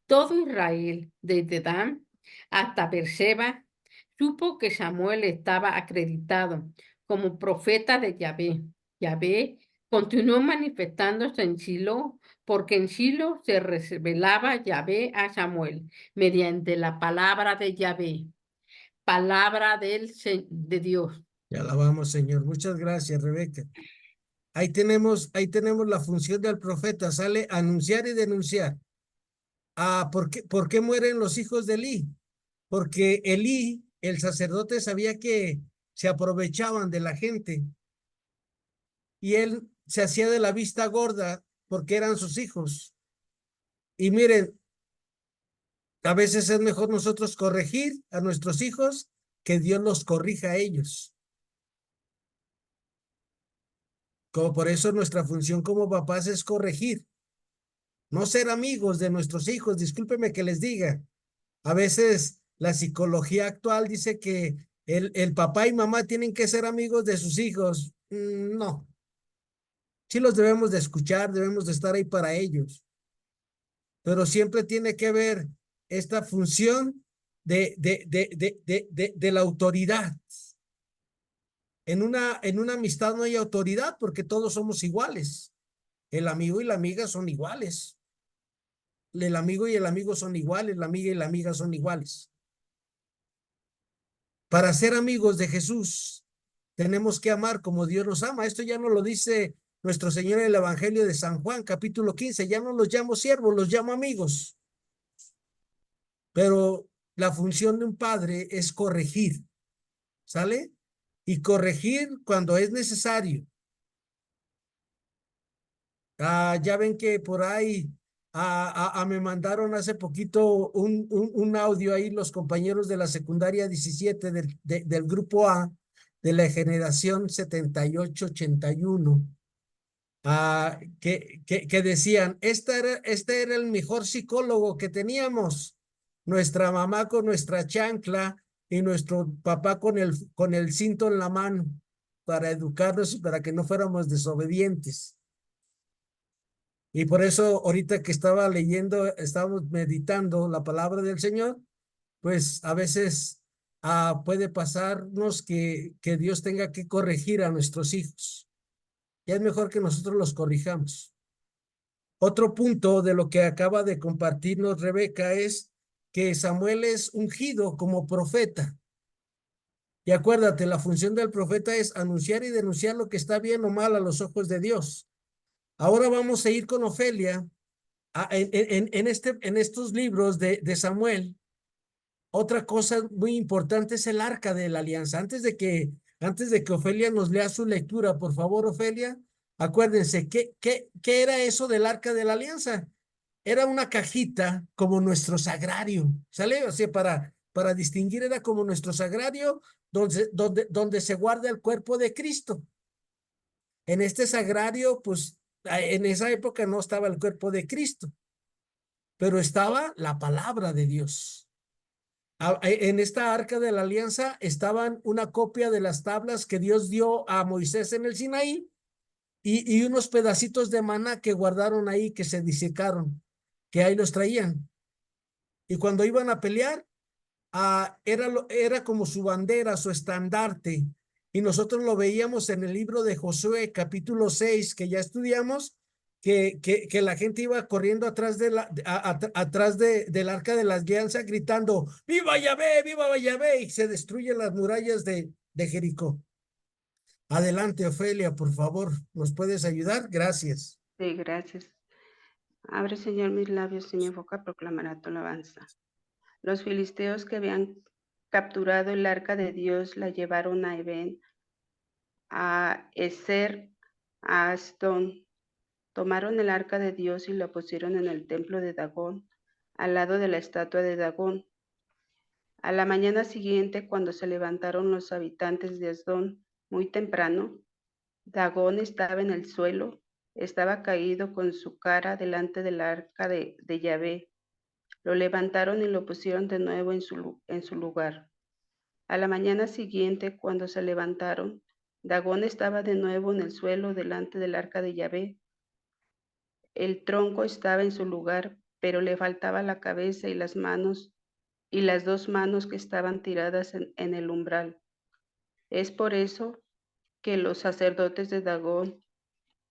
S6: Todo Israel, desde Dan hasta Berseba, supo que Samuel estaba acreditado como profeta de Yahvé. Yahvé continuó manifestándose en Silo, porque en Silo se revelaba Yahvé a Samuel mediante la palabra de Yahvé, palabra de Dios.
S1: Te alabamos, Señor. Muchas gracias, Rebeca. Ahí tenemos la función del profeta, sale a anunciar y denunciar. ¿Por qué mueren los hijos de Elí? Porque Elí, el sacerdote, sabía que se aprovechaban de la gente y él se hacía de la vista gorda porque eran sus hijos. Y miren, a veces es mejor nosotros corregir a nuestros hijos que Dios los corrija a ellos. Como por eso nuestra función como papás es corregir, no ser amigos de nuestros hijos. Discúlpeme que les diga, A veces la psicología actual dice que el papá y mamá tienen que ser amigos de sus hijos. No, sí los debemos de escuchar, debemos de estar ahí para ellos, pero siempre tiene que haber esta función de la autoridad. En una amistad no hay autoridad porque todos somos iguales. El amigo y la amiga son iguales. El amigo y el amigo son iguales, la amiga y la amiga son iguales. Para ser amigos de Jesús, tenemos que amar como Dios nos ama. Esto ya nos lo dice nuestro Señor en el Evangelio de San Juan, capítulo 15. Ya no los llamo siervos, los llamo amigos. Pero la función de un padre es corregir, ¿sale? Y corregir cuando es necesario. Ya ven que por ahí me mandaron hace poquito un audio ahí los compañeros de la secundaria 17 del grupo A de la generación 78-81, que decían, este era el mejor psicólogo que teníamos, nuestra mamá con nuestra chancla y nuestro papá con el cinto en la mano para educarnos y para que no fuéramos desobedientes. Y por eso ahorita que estaba leyendo, estábamos meditando la palabra del Señor, pues a veces puede pasarnos que Dios tenga que corregir a nuestros hijos. Y es mejor que nosotros los corrijamos. Otro punto de lo que acaba de compartirnos Rebeca es que Samuel es ungido como profeta. Y acuérdate, la función del profeta es anunciar y denunciar lo que está bien o mal a los ojos de Dios. Ahora vamos a ir con Ofelia. En estos libros de Samuel, otra cosa muy importante es el arca de la alianza. Antes de que Ofelia nos lea su lectura, por favor, Ofelia, acuérdense, ¿qué era eso del arca de la alianza? Era una cajita como nuestro sagrario, ¿sale? O sea, para distinguir era como nuestro sagrario donde se guarda el cuerpo de Cristo. En este sagrario, pues, en esa época no estaba el cuerpo de Cristo, pero estaba la palabra de Dios. En esta arca de la alianza estaban una copia de las tablas que Dios dio a Moisés en el Sinaí y unos pedacitos de maná que guardaron ahí, que se disecaron, que ahí los traían. Y cuando iban a pelear, era como su bandera, su estandarte. Y nosotros lo veíamos en el libro de Josué, capítulo 6, que ya estudiamos, que la gente iba corriendo atrás, atrás del arca de la alianza gritando, ¡Viva Yahvé, viva Yahvé! Y se destruyen las murallas de Jericó. Adelante, Ofelia, por favor, ¿nos puedes ayudar? Gracias.
S7: Sí, gracias. Abre, Señor, mis labios y mi boca proclamará tu alabanza. Los filisteos que habían capturado el arca de Dios la llevaron a Eben, a Ezer, a Asdón. Tomaron el arca de Dios y la pusieron en el templo de Dagón, al lado de la estatua de Dagón. A la mañana siguiente, cuando se levantaron los habitantes de Asdón muy temprano, Dagón estaba en el suelo, estaba caído con su cara delante del arca de Yahvé. Lo levantaron y lo pusieron de nuevo en su lugar. A la mañana siguiente, cuando se levantaron, Dagón estaba de nuevo en el suelo delante del arca de Yahvé. El tronco estaba en su lugar, pero le faltaba la cabeza y las manos, y las dos manos que estaban tiradas en el umbral. Es por eso que los sacerdotes de Dagón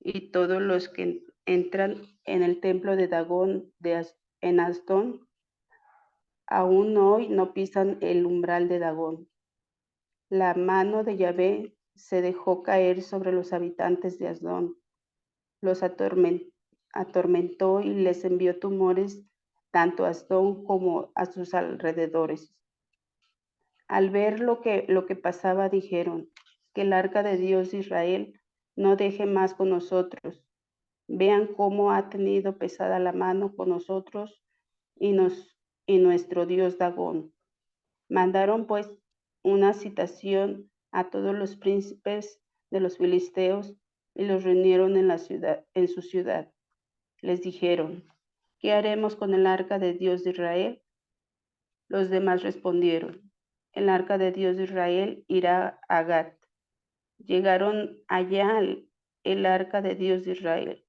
S7: y todos los que entran en el templo de Dagón en Asdón, aún hoy no pisan el umbral de Dagón. La mano de Yahvé se dejó caer sobre los habitantes de Asdón. Los atormentó y les envió tumores tanto a Asdón como a sus alrededores. Al ver lo que pasaba, dijeron, que el arca de Dios de Israel no deje más con nosotros. Vean cómo ha tenido pesada la mano con nosotros y nuestro Dios Dagón. Mandaron pues una citación a todos los príncipes de los filisteos y los reunieron en su ciudad. Les dijeron, ¿qué haremos con el arca de Dios de Israel? Los demás respondieron: el arca de Dios de Israel irá a Gat. Llegaron allá el arca de Dios de Israel,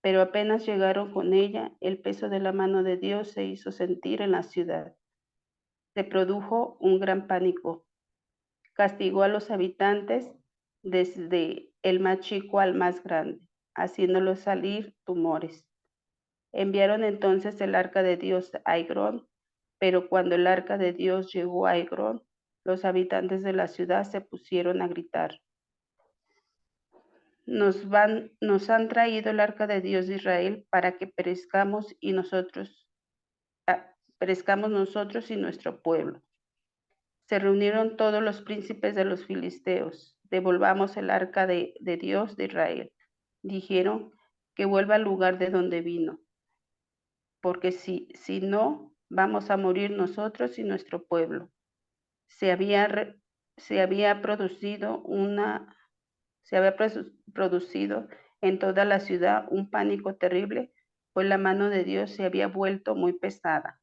S7: pero apenas llegaron con ella, el peso de la mano de Dios se hizo sentir en la ciudad. Se produjo un gran pánico. Castigó a los habitantes desde el más chico al más grande, haciéndolos salir tumores. Enviaron entonces el arca de Dios a Eglón, pero cuando el arca de Dios llegó a Eglón, los habitantes de la ciudad se pusieron a gritar: nos han traído el arca de Dios de Israel para que perezcamos nosotros y nuestro pueblo. Se reunieron todos los príncipes de los filisteos. Devolvamos el arca de Dios de Israel. Dijeron: que vuelva al lugar de donde vino, porque si no, vamos a morir nosotros y nuestro pueblo. Se había producido en toda la ciudad un pánico terrible, pues la mano de Dios se había vuelto muy pesada.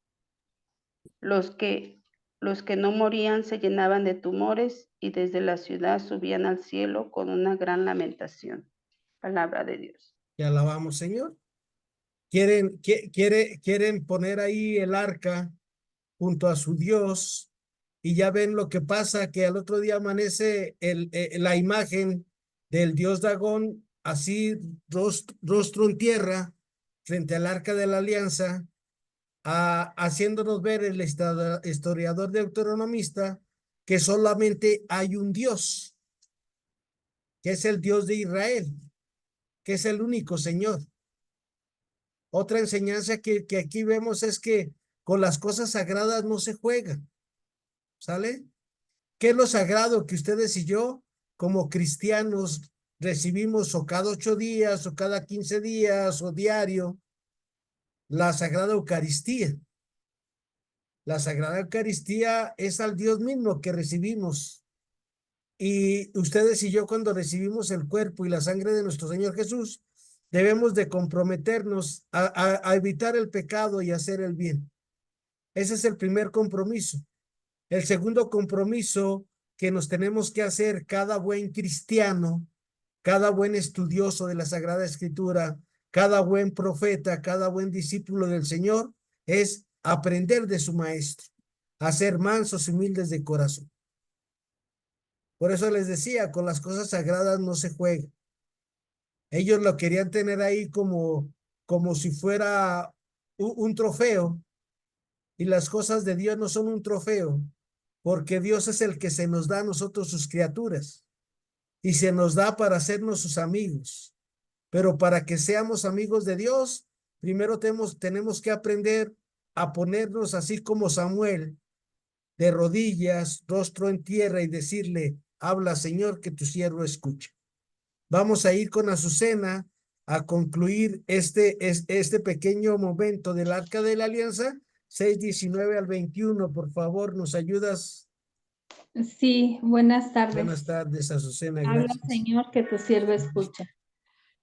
S7: Los que no morían se llenaban de tumores y desde la ciudad subían al cielo con una gran lamentación. Palabra de Dios.
S1: Te alabamos, Señor. Quieren poner ahí el arca junto a su Dios y ya ven lo que pasa, que al otro día amanece la imagen del dios Dagón así rostro en tierra frente al arca de la alianza, haciéndonos ver el historiador deuteronomista que solamente hay un Dios, que es el Dios de Israel, que es el único Señor. Otra enseñanza que aquí vemos es que con las cosas sagradas no se juega, ¿sale? ¿Qué es lo sagrado que ustedes y yo, como cristianos, recibimos o cada 8 días, o cada 15 días, o diario? La Sagrada Eucaristía. La Sagrada Eucaristía es al Dios mismo que recibimos. Y ustedes y yo, cuando recibimos el cuerpo y la sangre de nuestro Señor Jesús, debemos de comprometernos a evitar el pecado y hacer el bien. Ese es el primer compromiso. El segundo compromiso que nos tenemos que hacer cada buen cristiano, cada buen estudioso de la Sagrada Escritura, cada buen profeta, cada buen discípulo del Señor, es aprender de su maestro, a ser mansos y humildes de corazón. Por eso les decía, con las cosas sagradas no se juega. Ellos lo querían tener ahí como si fuera un trofeo, y las cosas de Dios no son un trofeo, porque Dios es el que se nos da a nosotros, sus criaturas, y se nos da para hacernos sus amigos. Pero para que seamos amigos de Dios, primero tenemos que aprender a ponernos así como Samuel, de rodillas, rostro en tierra, y decirle: habla, Señor, que tu siervo escucha. Vamos a ir con Azucena a concluir este pequeño momento del Arca de la Alianza, 6:19 al 21. Por favor, ¿nos ayudas?
S8: Sí, buenas tardes.
S1: Buenas tardes, Azucena.
S8: Habla,
S1: Gracias.
S8: Señor, que tu siervo escucha.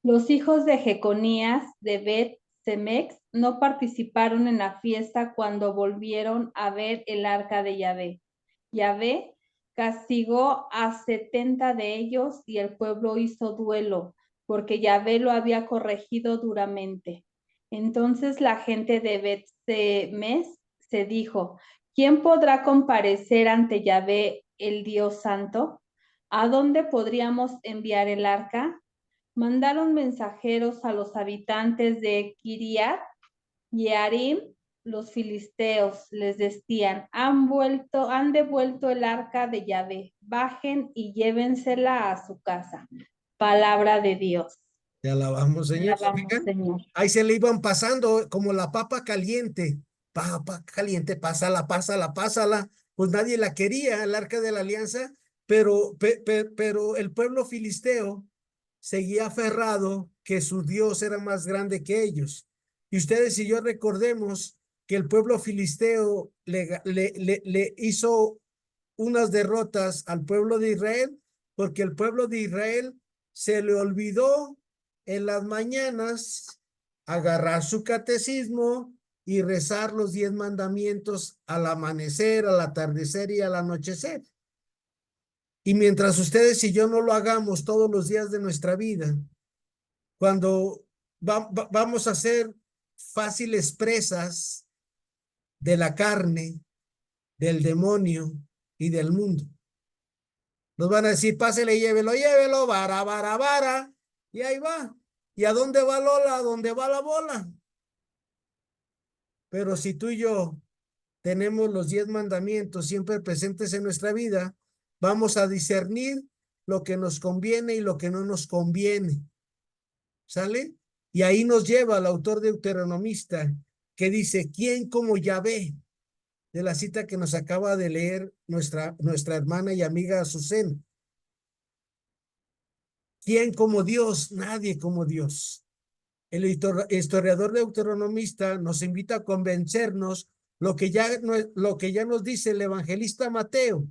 S8: Los hijos de Jeconías de Bet-Semex no participaron en la fiesta cuando volvieron a ver el arca de Yahvé. Yahvé castigó a 70 de ellos y el pueblo hizo duelo, porque Yahvé lo había corregido duramente. Entonces la gente de Bet-Semes se dijo: ¿quién podrá comparecer ante Yahvé, el Dios Santo? ¿A dónde podríamos enviar el arca? Mandaron mensajeros a los habitantes de Kiriat Yearim, los filisteos, les decían: han devuelto el arca de Yahvé, bajen y llévensela a su casa. Palabra de Dios.
S1: Te alabamos, Señor.
S8: Te alabamos, Señor.
S1: Ahí se le iban pasando como la papa caliente. Papa caliente, pásala, pásala, pásala. Pues nadie la quería, el arca de la alianza, pero el pueblo filisteo seguía aferrado que su Dios era más grande que ellos. Y ustedes y yo recordemos que el pueblo filisteo le hizo unas derrotas al pueblo de Israel, porque el pueblo de Israel se le olvidó en las mañanas agarrar su catecismo y rezar los 10 mandamientos al amanecer, al atardecer y al anochecer. Y mientras ustedes y yo no lo hagamos todos los días de nuestra vida, cuando vamos a ser fáciles presas de la carne, del demonio y del mundo. Nos van a decir, pásele, llévelo, vara, y ahí va. ¿Y a dónde va Lola? ¿A dónde va la bola? Pero si tú y yo tenemos los 10 mandamientos siempre presentes en nuestra vida, vamos a discernir lo que nos conviene y lo que no nos conviene. ¿Sale? Y ahí nos lleva el autor deuteronomista que dice, ¿quién como Yahvé? De la cita que nos acaba de leer nuestra hermana y amiga Azucena. ¿Quién como Dios? Nadie como Dios. El historiador deuteronomista nos invita a convencernos lo que ya nos dice el evangelista Mateo,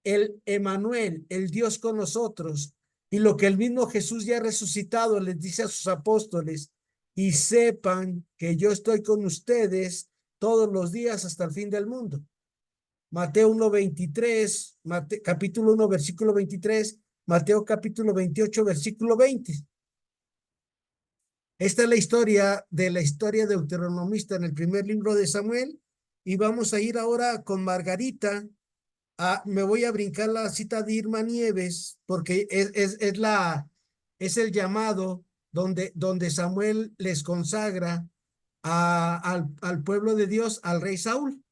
S1: el Emanuel, el Dios con nosotros, y lo que el mismo Jesús ya resucitado les dice a sus apóstoles, y sepan que yo estoy con ustedes todos los días hasta el fin del mundo. Mateo 1:23, capítulo 1, versículo 23, Mateo capítulo 28, versículo 20. Esta es la historia deuteronomista en el primer libro de Samuel, y vamos a ir ahora con Margarita. Me voy a brincar la cita de Irma Nieves, porque es el llamado donde Samuel les consagra al pueblo de Dios, al rey Saúl.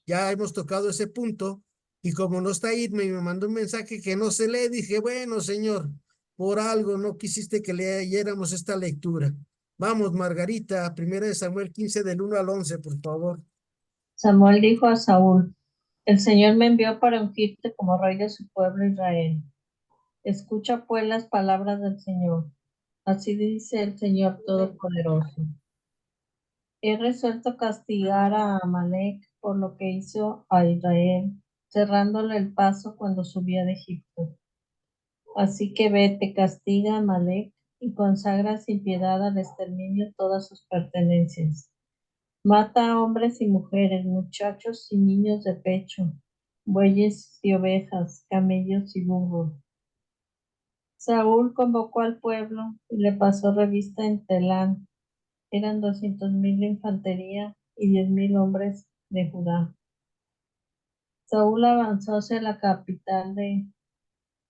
S1: Ya hemos tocado ese punto, y como no está Irma y me mandó un mensaje que no se lee, dije, bueno, Señor, por algo no quisiste que leyéramos esta lectura. Vamos, Margarita, 1 Samuel 15 del 1 al 11, por favor.
S9: Samuel dijo a Saúl, el Señor me envió para ungirte como rey de su pueblo Israel. Escucha pues las palabras del Señor. Así dice el Señor Todopoderoso. He resuelto castigar a Amalek por lo que hizo a Israel, cerrándole el paso cuando subía de Egipto. Así que vete, castiga a Amalek y consagra sin piedad al exterminio todas sus pertenencias. Mata a hombres y mujeres, muchachos y niños de pecho, bueyes y ovejas, camellos y burros. Saúl convocó al pueblo y le pasó revista en Telán. Eran 200,000 de infantería y 10,000 hombres de Judá. Saúl avanzó hacia la capital de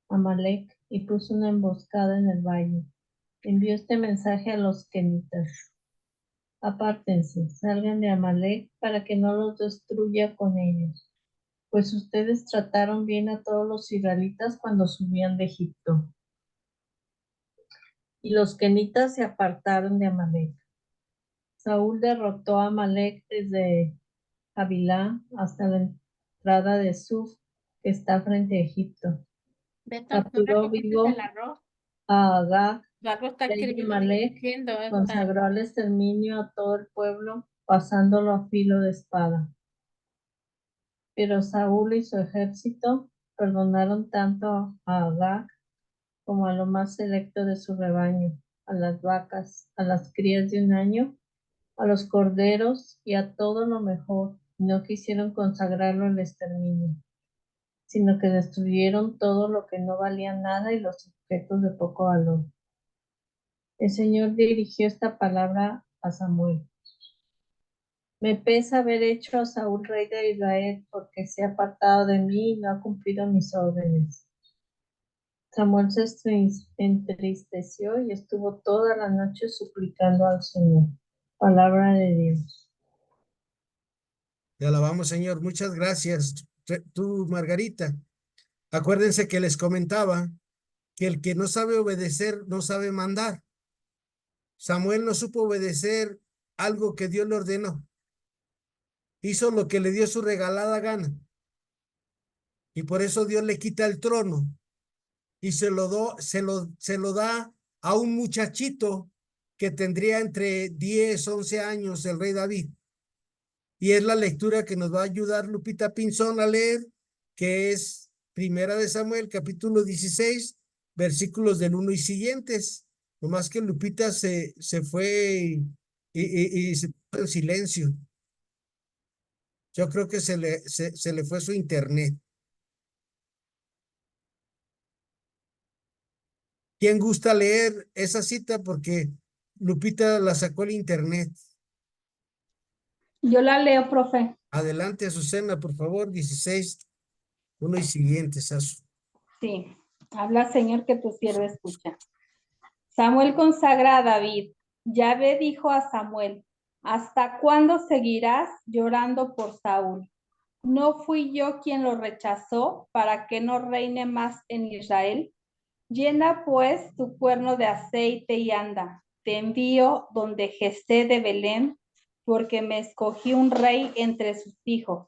S9: Amalek y puso una emboscada en el valle. Envió este mensaje a los kenitas. Apártense, salgan de Amalek para que no los destruya con ellos, pues ustedes trataron bien a todos los israelitas cuando subían de Egipto. Y los kenitas se apartaron de Amalek. Saúl derrotó a Amalek desde Havilá hasta la entrada de Suf, que está frente a Egipto. Capturó vivo a Agag, rey de Amalek, consagró al exterminio a todo el pueblo, pasándolo a filo de espada. Pero Saúl y su ejército perdonaron tanto a Agag como a lo más selecto de su rebaño, a las vacas, a las crías de un año, a los corderos y a todo lo mejor, y no quisieron consagrarlo al exterminio, sino que destruyeron todo lo que no valía nada y los objetos de poco valor. El Señor dirigió esta palabra a Samuel. Me pesa haber hecho a Saúl rey de Israel, porque se ha apartado de mí y no ha cumplido mis órdenes. Samuel se entristeció y estuvo toda la noche suplicando al Señor. Palabra de Dios.
S1: Te alabamos, Señor. Muchas gracias. Tú, Margarita. Acuérdense que les comentaba que el que no sabe obedecer no sabe mandar. Samuel no supo obedecer algo que Dios le ordenó. Hizo lo que le dio su regalada gana. Y por eso Dios le quita el trono y se lo da a un muchachito que tendría entre 10, 11 años, el rey David. Y es la lectura que nos va a ayudar Lupita Pinzón a leer, que es 1 Samuel, capítulo 16, versículos del 1 y siguientes. Nomás que Lupita se fue y en silencio. Yo creo que se le fue su internet. ¿Quién gusta leer esa cita? Porque Lupita la sacó el internet.
S8: Yo la leo, profe.
S1: Adelante, Azucena, por favor, 16, 1 y siguientes.
S8: Sí, habla Señor que tu siervo escucha. Samuel consagra a David. Yahvé dijo a Samuel, ¿hasta cuándo seguirás llorando por Saúl? ¿No fui yo quien lo rechazó para que no reine más en Israel? Llena pues tu cuerno de aceite y anda. Te envío donde Jesé de Belén, porque me escogí un rey entre sus hijos.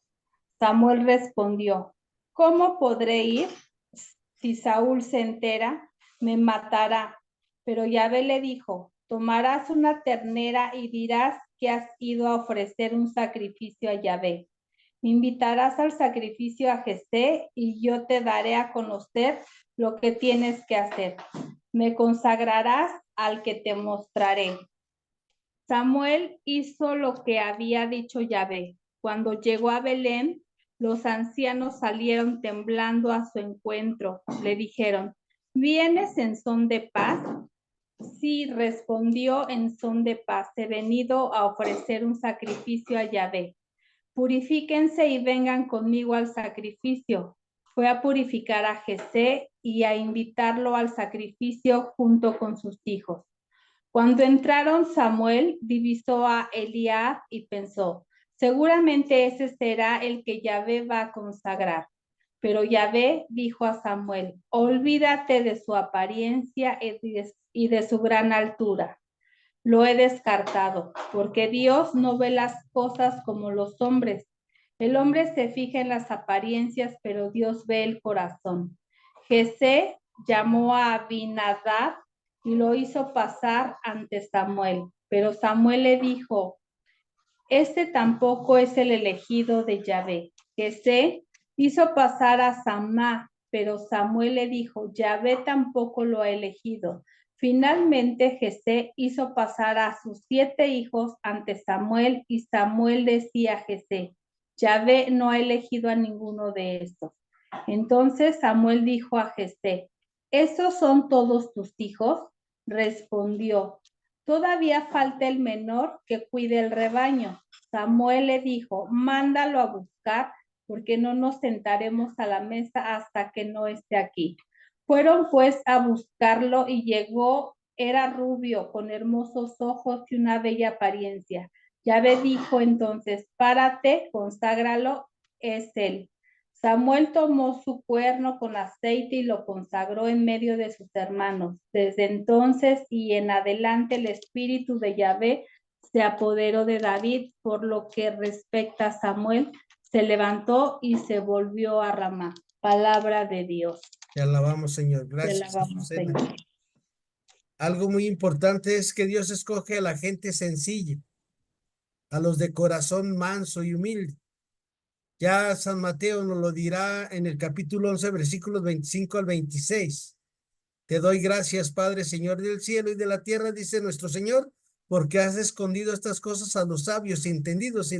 S8: Samuel respondió, ¿cómo podré ir? Si Saúl se entera, me matará. Pero Yahvé le dijo, tomarás una ternera y dirás que has ido a ofrecer un sacrificio a Yahvé. Me invitarás al sacrificio a Jesé y yo te daré a conocer lo que tienes que hacer. Me consagrarás al que te mostraré. Samuel hizo lo que había dicho Yahvé. Cuando llegó a Belén, los ancianos salieron temblando a su encuentro. Le dijeron, ¿vienes en son de paz? Sí, respondió en son de paz. He venido a ofrecer un sacrificio a Yahvé. Purifíquense y vengan conmigo al sacrificio. Fue a purificar a Jesé y a invitarlo al sacrificio junto con sus hijos. Cuando entraron, Samuel divisó a Eliab y pensó, seguramente ese será el que Yahvé va a consagrar. Pero Yahvé dijo a Samuel, olvídate de su apariencia y de su gran altura. Lo he descartado, porque Dios no ve las cosas como los hombres. El hombre se fija en las apariencias, pero Dios ve el corazón. Jesé llamó a Abinadab y lo hizo pasar ante Samuel. Pero Samuel le dijo, este tampoco es el elegido de Yahvé. Jesé hizo pasar a Samá, pero Samuel le dijo, Yahvé tampoco lo ha elegido. Finalmente Jesé hizo pasar a sus 7 hijos ante Samuel y Samuel decía a Jesé, Yahvé no ha elegido a ninguno de estos. Entonces Samuel dijo a Jesé, ¿esos son todos tus hijos? Respondió, todavía falta el menor que cuide el rebaño. Samuel le dijo, mándalo a buscar porque no nos sentaremos a la mesa hasta que no esté aquí. Fueron pues a buscarlo y llegó, era rubio, con hermosos ojos y una bella apariencia. Yahvé dijo entonces, párate, conságralo, es él. Samuel tomó su cuerno con aceite y lo consagró en medio de sus hermanos. Desde entonces y en adelante el espíritu de Yahvé se apoderó de David, por lo que respecta a Samuel, se levantó y se volvió a Ramá. Palabra de Dios.
S1: Te alabamos, Señor. Gracias.
S8: Te alabamos,
S1: Azucena.
S8: Señor.
S1: Algo muy importante es que Dios escoge a la gente sencilla, a los de corazón manso y humilde. Ya San Mateo nos lo dirá en el capítulo 11, versículos 25 al 26. Te doy gracias, Padre, Señor del cielo y de la tierra, dice nuestro Señor, porque has escondido estas cosas a los sabios y entendidos y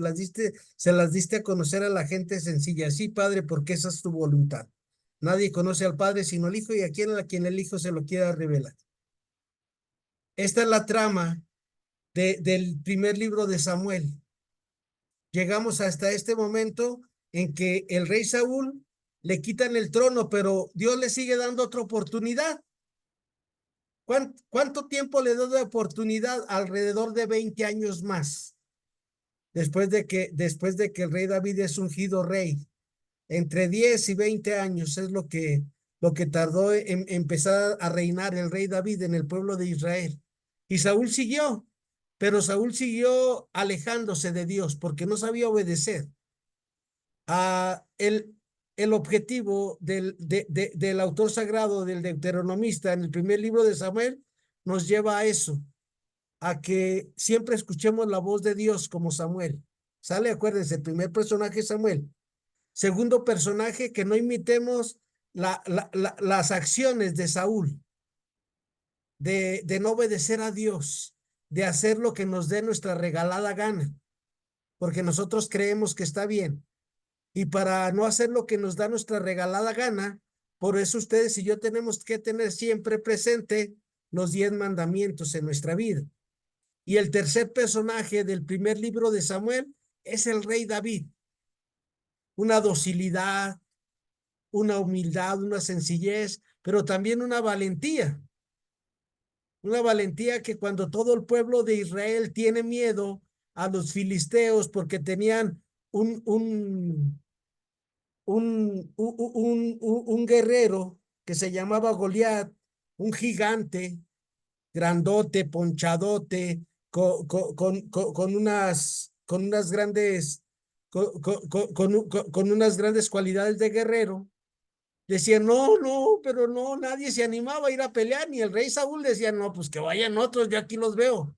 S1: se las diste a conocer a la gente sencilla. Sí, Padre, porque esa es tu voluntad. Nadie conoce al Padre sino el Hijo y a quien el Hijo se lo quiera revelar. Esta es la trama del primer libro de Samuel. Llegamos hasta este momento en que el rey Saúl le quitan el trono, pero Dios le sigue dando otra oportunidad. ¿Cuánto tiempo le dio de oportunidad? Alrededor de 20 años más. Después de que el rey David es ungido rey. Entre 10 y 20 años es lo que tardó en empezar a reinar el rey David en el pueblo de Israel. Y Saúl siguió, pero Saúl siguió alejándose de Dios porque no sabía obedecer. El objetivo del autor sagrado, del deuteronomista, en el primer libro de Samuel, nos lleva a eso, a que siempre escuchemos la voz de Dios como Samuel. ¿Sale? Acuérdense, el primer personaje es Samuel. Segundo personaje, que no imitemos las acciones de Saúl, de no obedecer a Dios, de hacer lo que nos dé nuestra regalada gana, porque nosotros creemos que está bien. Y para no hacer lo que nos da nuestra regalada gana, por eso ustedes y yo tenemos que tener siempre presente los 10 mandamientos en nuestra vida. Y el tercer personaje del primer libro de Samuel es el rey David. Una docilidad, una humildad, una sencillez, pero también una valentía. Una valentía que cuando todo el pueblo de Israel tiene miedo a los filisteos porque tenían un guerrero que se llamaba Goliat, un gigante, grandote, ponchadote, con unas grandes, con unas grandes cualidades de guerrero. Decían, no, pero no, nadie se animaba a ir a pelear, ni el rey Saúl decía, no, pues que vayan otros, yo aquí los veo.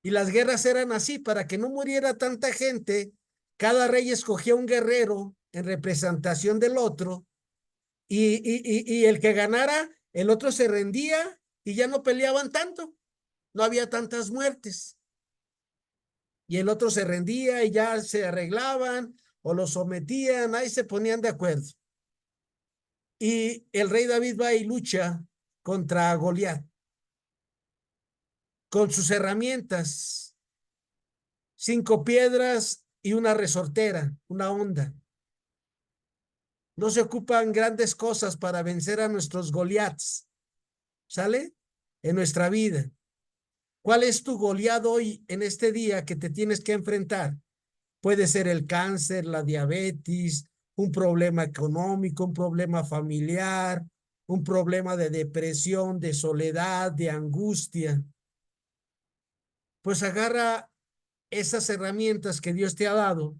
S1: Y las guerras eran así, para que no muriera tanta gente, cada rey escogía un guerrero en representación del otro, y el que ganara, el otro se rendía y ya no peleaban tanto, no había tantas muertes. Y el otro se rendía y ya se arreglaban o lo sometían, ahí se ponían de acuerdo. Y el rey David va y lucha contra Goliat con sus herramientas, 5 piedras y una resortera, una honda. No se ocupan grandes cosas para vencer a nuestros Goliats, ¿sale? En nuestra vida. ¿Cuál es tu Goliat hoy en este día que te tienes que enfrentar? Puede ser el cáncer, la diabetes, un problema económico, un problema familiar, un problema de depresión, de soledad, de angustia. Pues agarra esas herramientas que Dios te ha dado,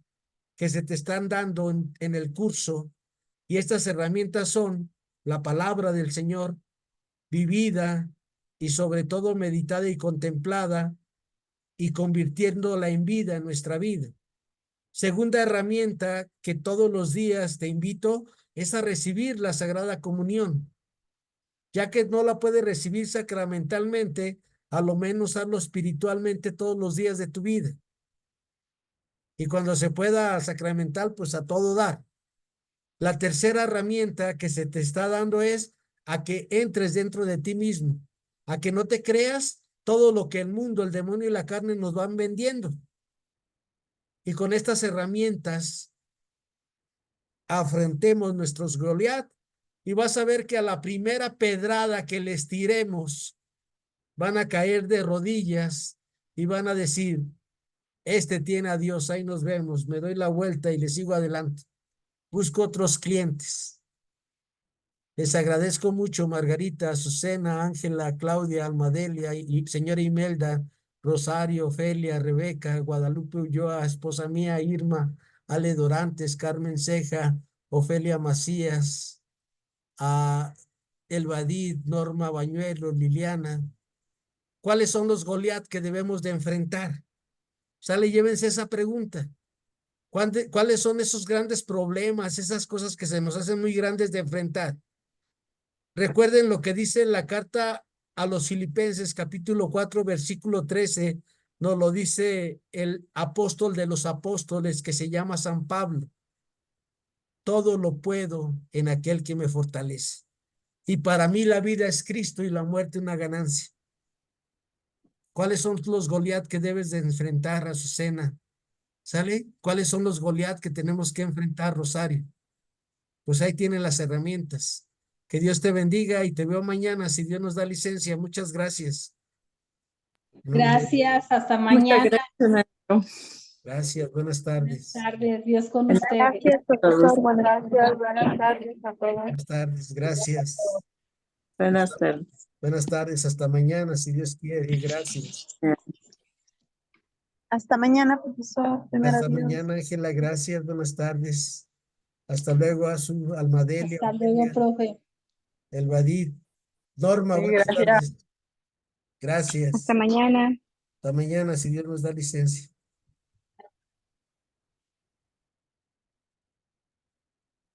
S1: que se te están dando en el curso, y estas herramientas son la palabra del Señor, vivida y sobre todo meditada y contemplada, y convirtiéndola en vida en nuestra vida. Segunda herramienta que todos los días te invito es a recibir la Sagrada Comunión. Ya que no la puedes recibir sacramentalmente, a lo menos hazlo espiritualmente todos los días de tu vida. Y cuando se pueda sacramental, pues a todo dar. La tercera herramienta que se te está dando es a que entres dentro de ti mismo, a que no te creas todo lo que el mundo, el demonio y la carne nos van vendiendo. Y con estas herramientas afrontemos nuestros Goliat y vas a ver que a la primera pedrada que les tiremos van a caer de rodillas y van a decir, este tiene a Dios, ahí nos vemos, me doy la vuelta y le sigo adelante. Busco otros clientes. Les agradezco mucho, Margarita, Azucena, Ángela, Claudia, Almadelia, y señora Imelda, Rosario, Ofelia, Rebeca, Guadalupe Ulloa, esposa mía, Irma, Ale Dorantes, Carmen Ceja, Ofelia Macías, a Elvadid, Norma Bañuelo, Liliana. ¿Cuáles son los Goliat que debemos de enfrentar? Sale, llévense esa pregunta. ¿Cuáles son esos grandes problemas, esas cosas que se nos hacen muy grandes de enfrentar? Recuerden lo que dice la carta a los Filipenses, capítulo 4, versículo 13, nos lo dice el apóstol de los apóstoles que se llama San Pablo. Todo lo puedo en aquel que me fortalece. Y para mí la vida es Cristo y la muerte una ganancia. ¿Cuáles son los Goliat que debes de enfrentar, Azucena? ¿Sale? ¿Cuáles son los Goliat que tenemos que enfrentar, Rosario? Pues ahí tienen las herramientas. Que Dios te bendiga y te veo mañana si Dios nos da licencia. Muchas gracias.
S8: Gracias, hasta
S6: Muchas
S8: mañana.
S6: gracias, maestro.
S1: Gracias, buenas tardes.
S8: Buenas tardes, Dios con ustedes.
S2: Gracias, profesor. Buenas tardes a todos.
S1: Buenas tardes, gracias.
S6: Buenas tardes.
S1: Buenas tardes, hasta mañana si Dios quiere y gracias.
S2: Hasta mañana, profesor. Primero
S1: Hasta
S2: Dios.
S1: mañana, Ángela, gracias, buenas tardes. Hasta luego, a su Almadelia,
S8: Hasta luego, profe.
S1: Elvadid, Norma,
S6: Sí,
S1: buenas
S6: gracias.
S1: tardes. Gracias.
S4: Hasta mañana.
S1: Hasta mañana, si Dios nos da licencia.